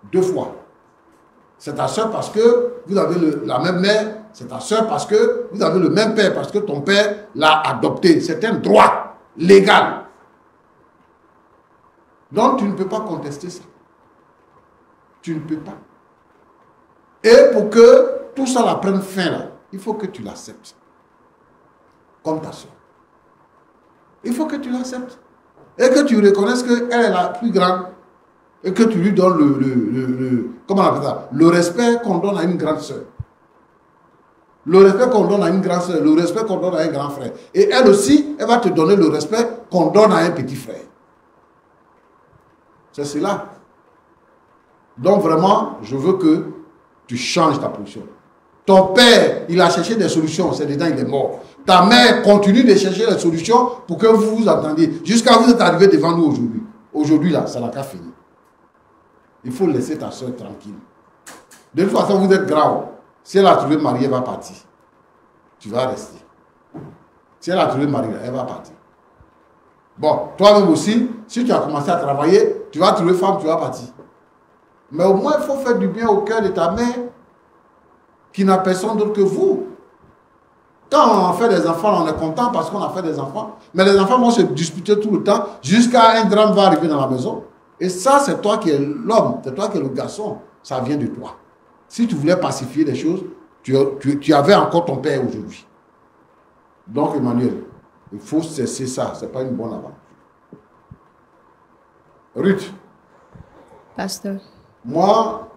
2 fois. C'est ta soeur parce que vous avez la même mère. C'est ta soeur parce que vous avez le même père, parce que ton père l'a adopté. C'est un droit légal. Donc, tu ne peux pas contester ça. Tu ne peux pas. Et pour que tout ça la prenne fin, là, il faut que tu l'acceptes. Comme ta soeur. Il faut que tu l'acceptes. Et que tu reconnaisses qu'elle est la plus grande. Et que tu lui donnes comment on appelle ça? Le respect qu'on donne à une grande soeur. Le respect qu'on donne à une grande soeur. Le respect qu'on donne à un grand frère. Et elle aussi, elle va te donner le respect qu'on donne à un petit frère. C'est cela. Donc vraiment, je veux que tu changes ta position. Ton père, il a cherché des solutions, c'est dedans, il est mort. Ta mère continue de chercher des solutions pour que vous vous entendiez. Jusqu'à vous êtes arrivé devant nous aujourd'hui. Aujourd'hui, là, ça n'a qu'à finir. Il faut laisser ta soeur tranquille. De toute façon, vous êtes grave. Si elle a trouvé mari, elle va partir. Tu vas rester. Si elle a trouvé mari, elle va partir. Bon, toi-même aussi, si tu as commencé à travailler, tu vas trouver femme, tu vas partir. Mais au moins, il faut faire du bien au cœur de ta mère, qui n'a personne d'autre que vous. Quand on fait des enfants, on est content parce qu'on a fait des enfants. Mais les enfants vont se disputer tout le temps jusqu'à un drame va arriver dans la maison. Et ça, c'est toi qui es l'homme, c'est toi qui es le garçon. Ça vient de toi. Si tu voulais pacifier les choses, tu avais encore ton père aujourd'hui. Donc, Emmanuel, il faut cesser ça. Ce n'est pas une bonne aventure. Ruth. Pasteur. Moi,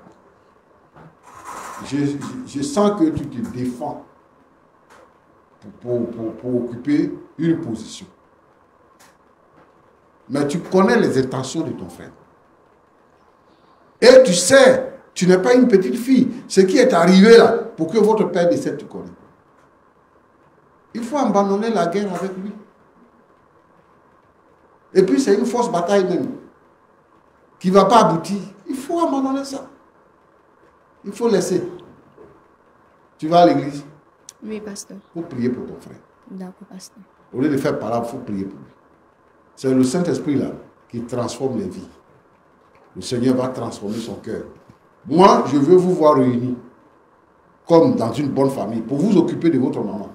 je sens que tu te défends pour occuper une position. Mais tu connais les intentions de ton frère. Et tu sais, tu n'es pas une petite fille. Ce qui est arrivé là, pour que votre père décède, tu connais. Il faut abandonner la guerre avec lui. Et puis c'est une fausse bataille même, qui ne va pas aboutir. Il faut abandonner ça. Il faut laisser. Tu vas à l'église? Oui, pasteur. Il faut prier pour ton frère. D'accord, pasteur. Au lieu de faire parole, il faut prier pour lui. C'est le Saint-Esprit là qui transforme les vies. Le Seigneur va transformer son cœur. Moi, je veux vous voir réunis comme dans une bonne famille pour vous occuper de votre maman.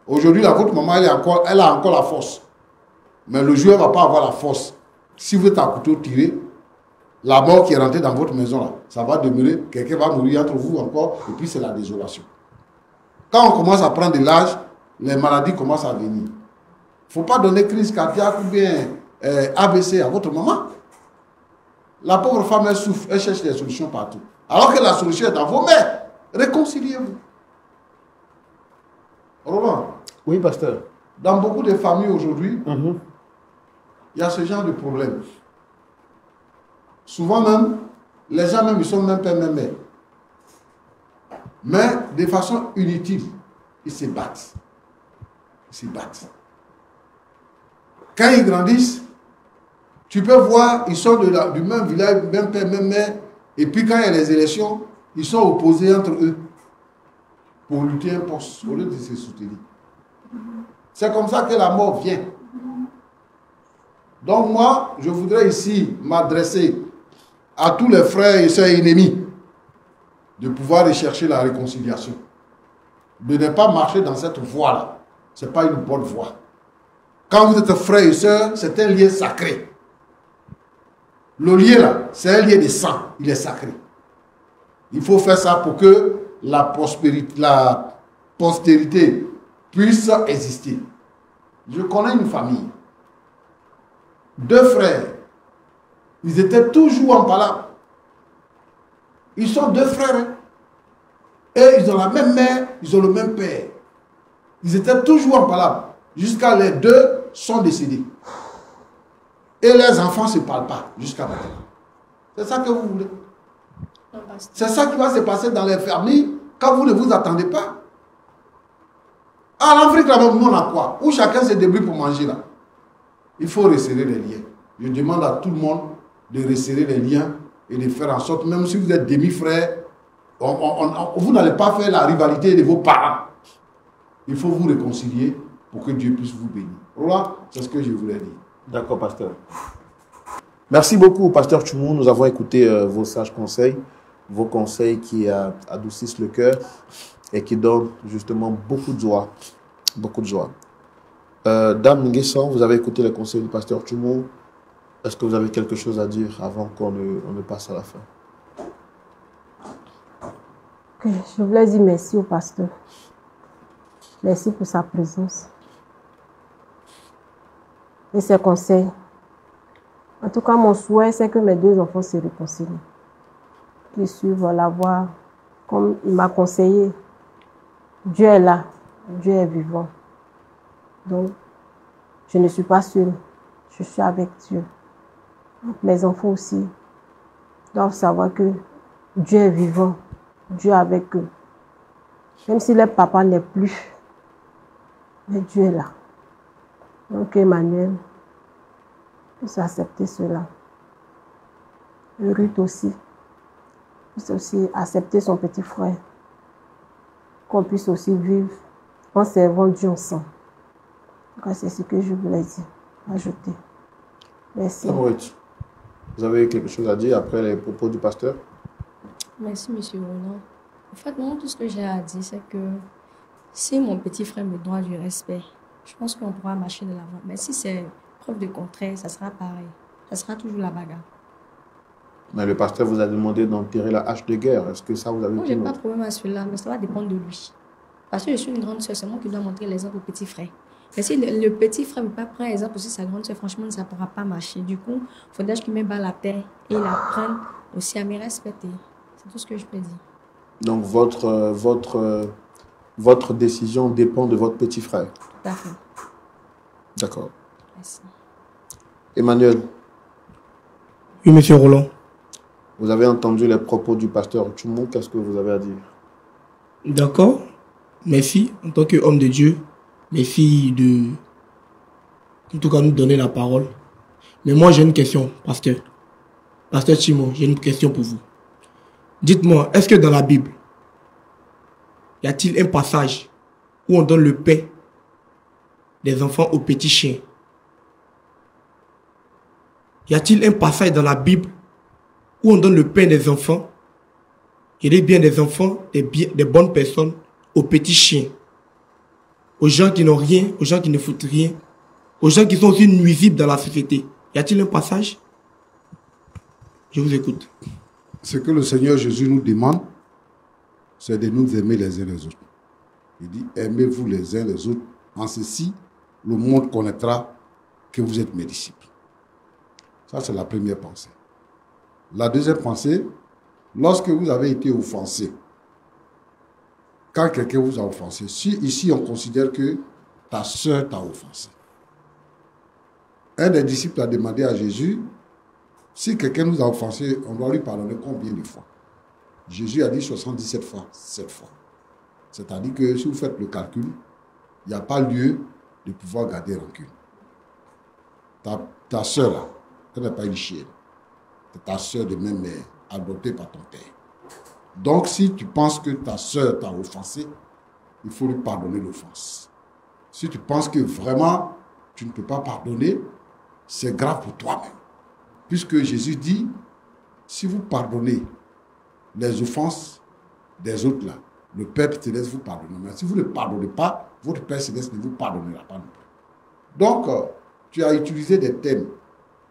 Aujourd'hui, votre maman, elle a encore la force. Mais le jour, elle ne va pas avoir la force. Si vous êtes à couteau tiré, la mort qui est rentrée dans votre maison, là, ça va demeurer. Quelqu'un va mourir entre vous encore, et puis c'est la désolation. Quand on commence à prendre de l'âge, les maladies commencent à venir. Il ne faut pas donner crise cardiaque ou bien AVC à votre maman. La pauvre femme, elle souffre, elle cherche des solutions partout. Alors que la solution est dans vos mains. Réconciliez-vous. Roland. Oui, pasteur. Dans beaucoup de familles aujourd'hui, il y a ce genre de problème. Souvent même, les gens même, ils sont même père, même mère. Mais de façon inutile, ils se battent. Ils se battent. Quand ils grandissent, tu peux voir, ils sont du même village, même père, même mère. Et puis quand il y a les élections, ils sont opposés entre eux pour lutter un poste au lieu de se soutenir. C'est comme ça que la mort vient. Donc moi, je voudrais ici m'adresser à tous les frères et sœurs ennemis de pouvoir rechercher la réconciliation. De ne pas marcher dans cette voie-là. Ce n'est pas une bonne voie. Quand vous êtes frères et sœurs, c'est un lien sacré. Le lien là, c'est un lien de sang. Il est sacré. Il faut faire ça pour que la postérité puisse exister. Je connais une famille. 2 frères. Ils étaient toujours en palabre. Ils sont 2 frères. Hein? Et ils ont la même mère, ils ont le même père. Ils étaient toujours en palabre. Jusqu'à les 2 sont décédés. Et leurs enfants ne se parlent pas jusqu'à maintenant. C'est ça que vous voulez? C'est ça qui va se passer dans les familles quand vous ne vous attendez pas. En Afrique, là-bas, nous on a quoi? Où chacun se débrouille pour manger là. Il faut resserrer les liens. Je demande à tout le monde de resserrer les liens et de faire en sorte, même si vous êtes demi-frères, vous n'allez pas faire la rivalité de vos parents. Il faut vous réconcilier pour que Dieu puisse vous bénir. Voilà, c'est ce que je voulais dire. D'accord, pasteur. Merci beaucoup, pasteur Tchoumou. Nous avons écouté vos sages conseils, vos conseils qui adoucissent le cœur et qui donnent justement beaucoup de joie. Beaucoup de joie. Dame Nguessan, vous avez écouté les conseils du pasteur Tchoumou. Est-ce que vous avez quelque chose à dire avant qu'on ne passe à la fin? Je voulais dire merci au pasteur. Merci pour sa présence et ses conseils. En tout cas, mon souhait, c'est que mes 2 enfants se réconcilient. Qu'ils suivent la voie comme il m'a conseillé. Dieu est là, Dieu est vivant. Donc, je ne suis pas seule, je suis avec Dieu. Donc, mes enfants aussi doivent savoir que Dieu est vivant, Dieu est avec eux. Même si leur papa n'est plus, mais Dieu est là. Donc, Emmanuel puisse accepter cela. Et Ruth aussi puisse aussi accepter son petit frère. Qu'on puisse aussi vivre en servant Dieu ensemble. C'est ce que je voulais dire, ajouter. Merci. Ruth, vous avez quelque chose à dire après les propos du pasteur? Merci, monsieur Roland. En fait, moi, tout ce que j'ai à dire, c'est que si mon petit frère me doit du respect, je pense qu'on pourra marcher de l'avant. Mais si c'est preuve de contraire, ça sera pareil. Ça sera toujours la bagarre. Mais le pasteur vous a demandé d'enterrer la hache de guerre. Est-ce que ça vous avez dit? Moi, je n'ai pas de problème à cela, mais ça va dépendre de lui. Parce que je suis une grande soeur, c'est moi qui dois montrer l'exemple au petit frère. Mais si le petit frère ne peut pas prendre l'exemple aussi sa grande soeur, franchement, ça ne pourra pas marcher. Du coup, il faudrait qu'il me bat la terre et il apprenne aussi à me respecter. C'est tout ce que je peux dire. Donc, votre décision dépend de votre petit frère? Tout à fait. D'accord. Merci. Emmanuel. Oui, monsieur Roland. Vous avez entendu les propos du pasteur Tchoumou. Qu'est-ce que vous avez à dire? D'accord. Merci. En tant qu'homme de Dieu, merci de, en tout cas, nous donner la parole. Mais moi, j'ai une question, pasteur. Pasteur Tchoumou, j'ai une question pour vous. Dites-moi, est-ce que dans la Bible, y a-t-il un passage où on donne le pain des enfants aux petits chiens? Y a-t-il un passage dans la Bible où on donne le pain des enfants, et des biens des enfants, des bonnes personnes, aux petits chiens, aux gens qui n'ont rien, aux gens qui ne foutent rien, aux gens qui sont aussi nuisibles dans la société? Y a-t-il un passage? Je vous écoute. Ce que le Seigneur Jésus nous demande, c'est de nous aimer les uns les autres. Il dit, aimez-vous les uns les autres. En ceci, le monde connaîtra que vous êtes mes disciples. Ça, c'est la première pensée. La deuxième pensée, lorsque vous avez été offensé, quand quelqu'un vous a offensé, si ici on considère que ta soeur t'a offensé, un des disciples a demandé à Jésus, si quelqu'un nous a offensé, on doit lui pardonner combien de fois? Jésus a dit 77 fois, 7 fois. C'est-à-dire que si vous faites le calcul, il n'y a pas lieu de pouvoir garder rancune. Ta soeur là, elle n'est pas une chienne. C'est ta soeur de même mère, adoptée par ton père. Donc si tu penses que ta soeur t'a offensé, il faut lui pardonner l'offense. Si tu penses que vraiment tu ne peux pas pardonner, c'est grave pour toi-même. Puisque Jésus dit, si vous pardonnez les offenses des autres là, le Père Céleste vous pardonnera. Mais si vous ne pardonnez pas, votre Père Céleste ne vous pardonnera pas non plus. Donc, tu as utilisé des thèmes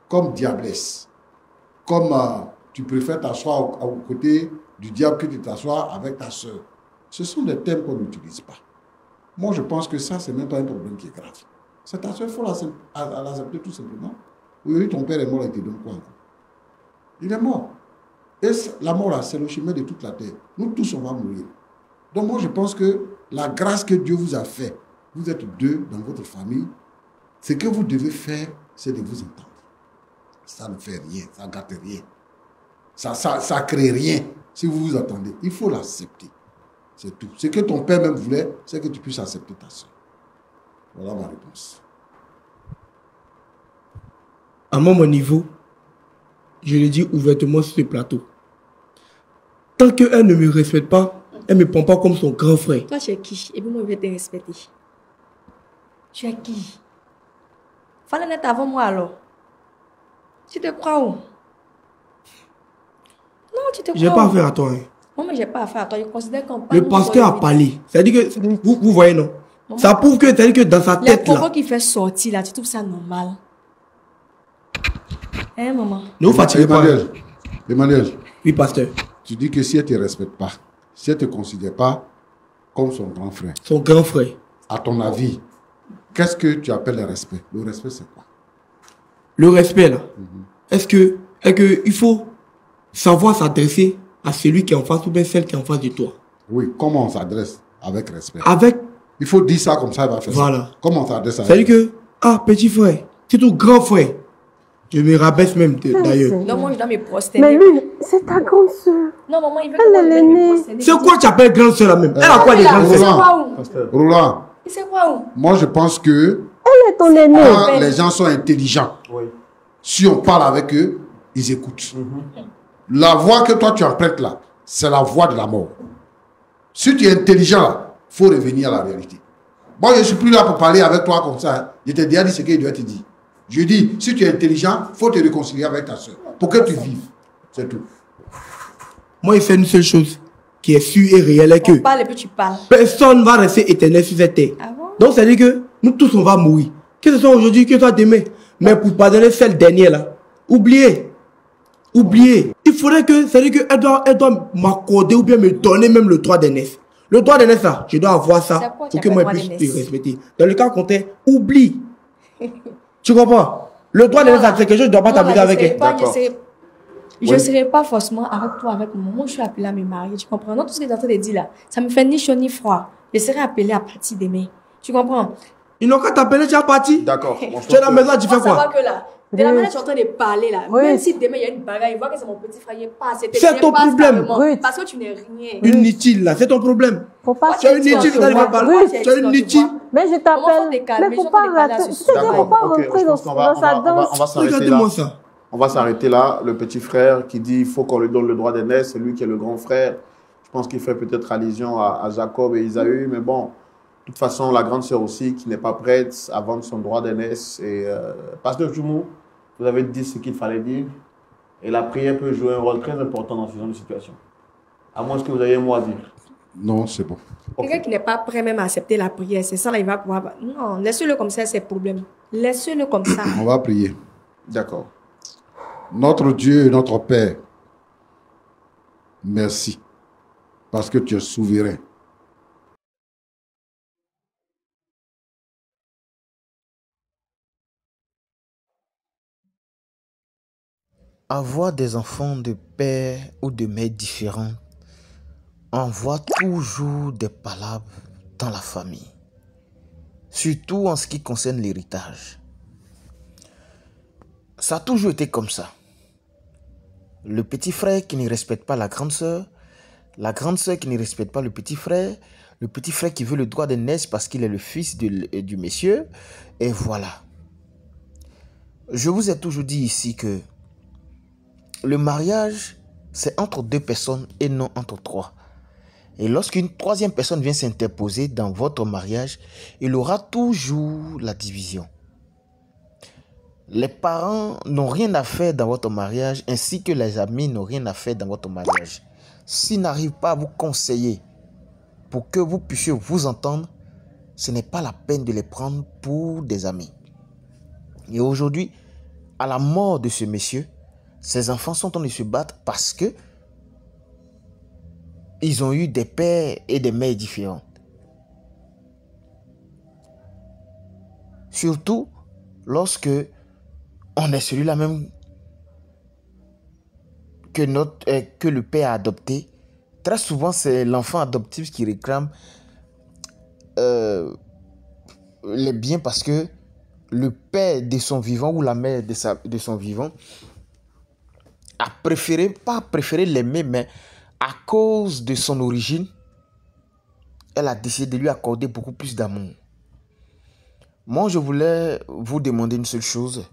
comme diablesse, comme tu préfères t'asseoir aux côtés du diable que tu t'assois avec ta soeur. Ce sont des thèmes qu'on n'utilise pas. Moi, je pense que ça, c'est même pas un problème qui est grave. C'est ta soeur, il faut l'accepter tout simplement. Oui, ton père est mort, il te donne quoi encore? Il est mort. Et la mort, là, c'est le chemin de toute la terre. Nous tous, on va mourir. Donc moi, je pense que la grâce que Dieu vous a fait, vous êtes deux dans votre famille, ce que vous devez faire, c'est de vous entendre. Ça ne fait rien, ça ne gâte rien. Ça ne crée rien si vous vous entendez. Il faut l'accepter. C'est tout. Ce que ton père même voulait, c'est que tu puisses accepter ta soeur. Voilà ma réponse. À mon niveau, je le dis ouvertement sur ce plateau. Tant qu'elle ne me respecte pas, elle ne me prend pas comme son grand frère. Toi, tu es qui? Et puis moi, je vais te respecter. Tu es qui? Fallait l'être avant moi alors. Tu te crois où? Non, tu te crois où? J'ai pas affaire à toi. Hein. Non, mais j'ai pas affaire à toi. Je considère qu'on parle. Le pasteur a parlé. C'est-à-dire que, vous voyez, non? Ça prouve que, c'est-à-dire que dans sa tête, là... Les propos qu'il fait sortir, là, tu trouves ça normal? Hein, maman? Ne vous fatiguez pas. Emmanuel. Oui, pasteur. Tu dis que si elle ne te respecte pas, si elle ne te considère pas comme son grand frère. Son grand frère. À ton avis, qu'est-ce que tu appelles le respect? Le respect, c'est quoi? Le respect, là. Est-ce que il faut savoir s'adresser à celui qui est en face ou bien celle qui est en face de toi? Oui, comment on s'adresse avec respect? Il faut dire ça comme ça, il va faire ça. Comment on s'adresse avec respect? C'est-à-dire que, petit frère, c'est ton grand frère. Je me rabaisse même d'ailleurs. Non, moi je dois me prosterner. Mais lui, c'est ta grande soeur. Non, maman, il veut que je me prosterner. C'est quoi tu appelles grande soeur là même? Elle a quoi des grandes soeurs? Roland. Il sait quoi où? Moi je pense que elle est ton aînée. Quand les gens sont intelligents, si on parle avec eux, ils écoutent. La voix que toi tu empruntes là, c'est la voix de la mort. Si tu es intelligent là, il faut revenir à la réalité. Moi je ne suis plus là pour parler avec toi comme ça. Je t'ai déjà dit ce qu'il doit te dire. Je dis, si tu es intelligent, il faut te réconcilier avec ta soeur pour que tu vives. C'est tout. Moi, il fait une seule chose qui est sûre et réelle, est que parle et puis tu parles. Personne ne va rester éternel sur cette terre. Ah bon? Donc, ça veut dire que nous tous, on va mourir. Que ce soit aujourd'hui, que ce soit demain. Mais pour pardonner celle dernière là, oubliez. Il faudrait que, c'est-à-dire qu'elle doit m'accorder ou bien me donner même le droit d'aînesse. Le droit d'aînesse là, je dois avoir ça pour que moi je puisse te respecter. Dans le cas contraire, oublie. Tu comprends? Le droit de c'est quelque chose, je ne dois pas t'appliquer avec elle. Je ne serai pas forcément avec toi, avec moi. Moi, je suis appelée à me marier. Tu comprends? Non, tout ce que tu es en train de dire là, ça me fait ni chaud ni froid. Je serai appelée à partir demain. Tu comprends? Ils n'ont qu'à t'appeler, tu es parti. D'accord. Tu es dans la maison, tu fais quoi? Que là, de la manière que tu es en train de parler là, même si demain il y a une bagarre, il voit que c'est mon petit frère, il passe. C'est ton problème. Parce que tu n'es rien. Inutile là, c'est ton problème. Faut pas tu es inutile, tu n'arrives pas à parler. Tu es inutile. Mais je t'appelle. Mais faut pas rater. Faut pas rentrer dans sa danse. On va s'arrêter là. On va s'arrêter là. Le petit frère qui dit qu'il faut qu'on lui donne le droit d'aînesse, c'est lui qui est le grand frère. Je pense qu'il fait peut-être allusion à Jacob et Isaü, mais bon. De toute façon, la grande sœur aussi, qui n'est pas prête à vendre son droit d'aînesse. Et Pasteur Djoumou, vous avez dit ce qu'il fallait dire. Et la prière peut jouer un rôle très important dans ce genre de situation. À moins que vous ayez un mot à dire. Non, c'est bon. Quelqu'un qui n'est pas prêt même à accepter la prière, c'est ça là, il va pouvoir... Non, laissez-le comme ça, c'est le problème. Laissez-le comme ça. On va prier. D'accord. Notre Dieu et notre Père, merci. Parce que tu es souverain. Avoir des enfants de père ou de mère différents envoie toujours des palabres dans la famille, surtout en ce qui concerne l'héritage. Ça a toujours été comme ça. Le petit frère qui ne respecte pas la grande sœur qui ne respecte pas le petit frère qui veut le droit d'aînesse parce qu'il est le fils du monsieur, et voilà. Je vous ai toujours dit ici que le mariage, c'est entre deux personnes et non entre trois. Et lorsqu'une troisième personne vient s'interposer dans votre mariage, il aura toujours la division. Les parents n'ont rien à faire dans votre mariage, ainsi que les amis n'ont rien à faire dans votre mariage. S'ils n'arrivent pas à vous conseiller pour que vous puissiez vous entendre, ce n'est pas la peine de les prendre pour des amis. Et aujourd'hui, à la mort de ce monsieur, ses enfants sont en train de se battre parce que ils ont eu des pères et des mères différents. Surtout lorsque on est celui-là même que le père a adopté. Très souvent, c'est l'enfant adoptif qui réclame les biens parce que le père de son vivant ou la mère de son vivant a pas préféré l'aimer, mais à cause de son origine, elle a décidé de lui accorder beaucoup plus d'amour. Moi, je voulais vous demander une seule chose,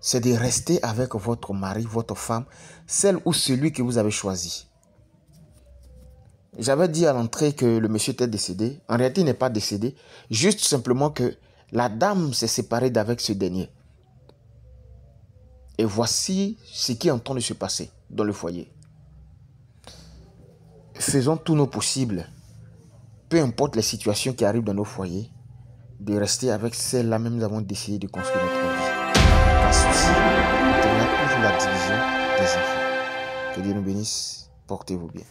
c'est de rester avec votre mari, votre femme, celle ou celui que vous avez choisi. J'avais dit à l'entrée que le monsieur était décédé. En réalité, il n'est pas décédé. Juste simplement que la dame s'est séparée d'avec ce dernier. Et voici ce qui est en train de se passer dans le foyer. Faisons tout nos possibles, peu importe les situations qui arrivent dans nos foyers, de rester avec celle-là même nous avons décidé de construire notre vie. Parce que il y a toujours la division des enfants. Que Dieu nous bénisse. Portez-vous bien.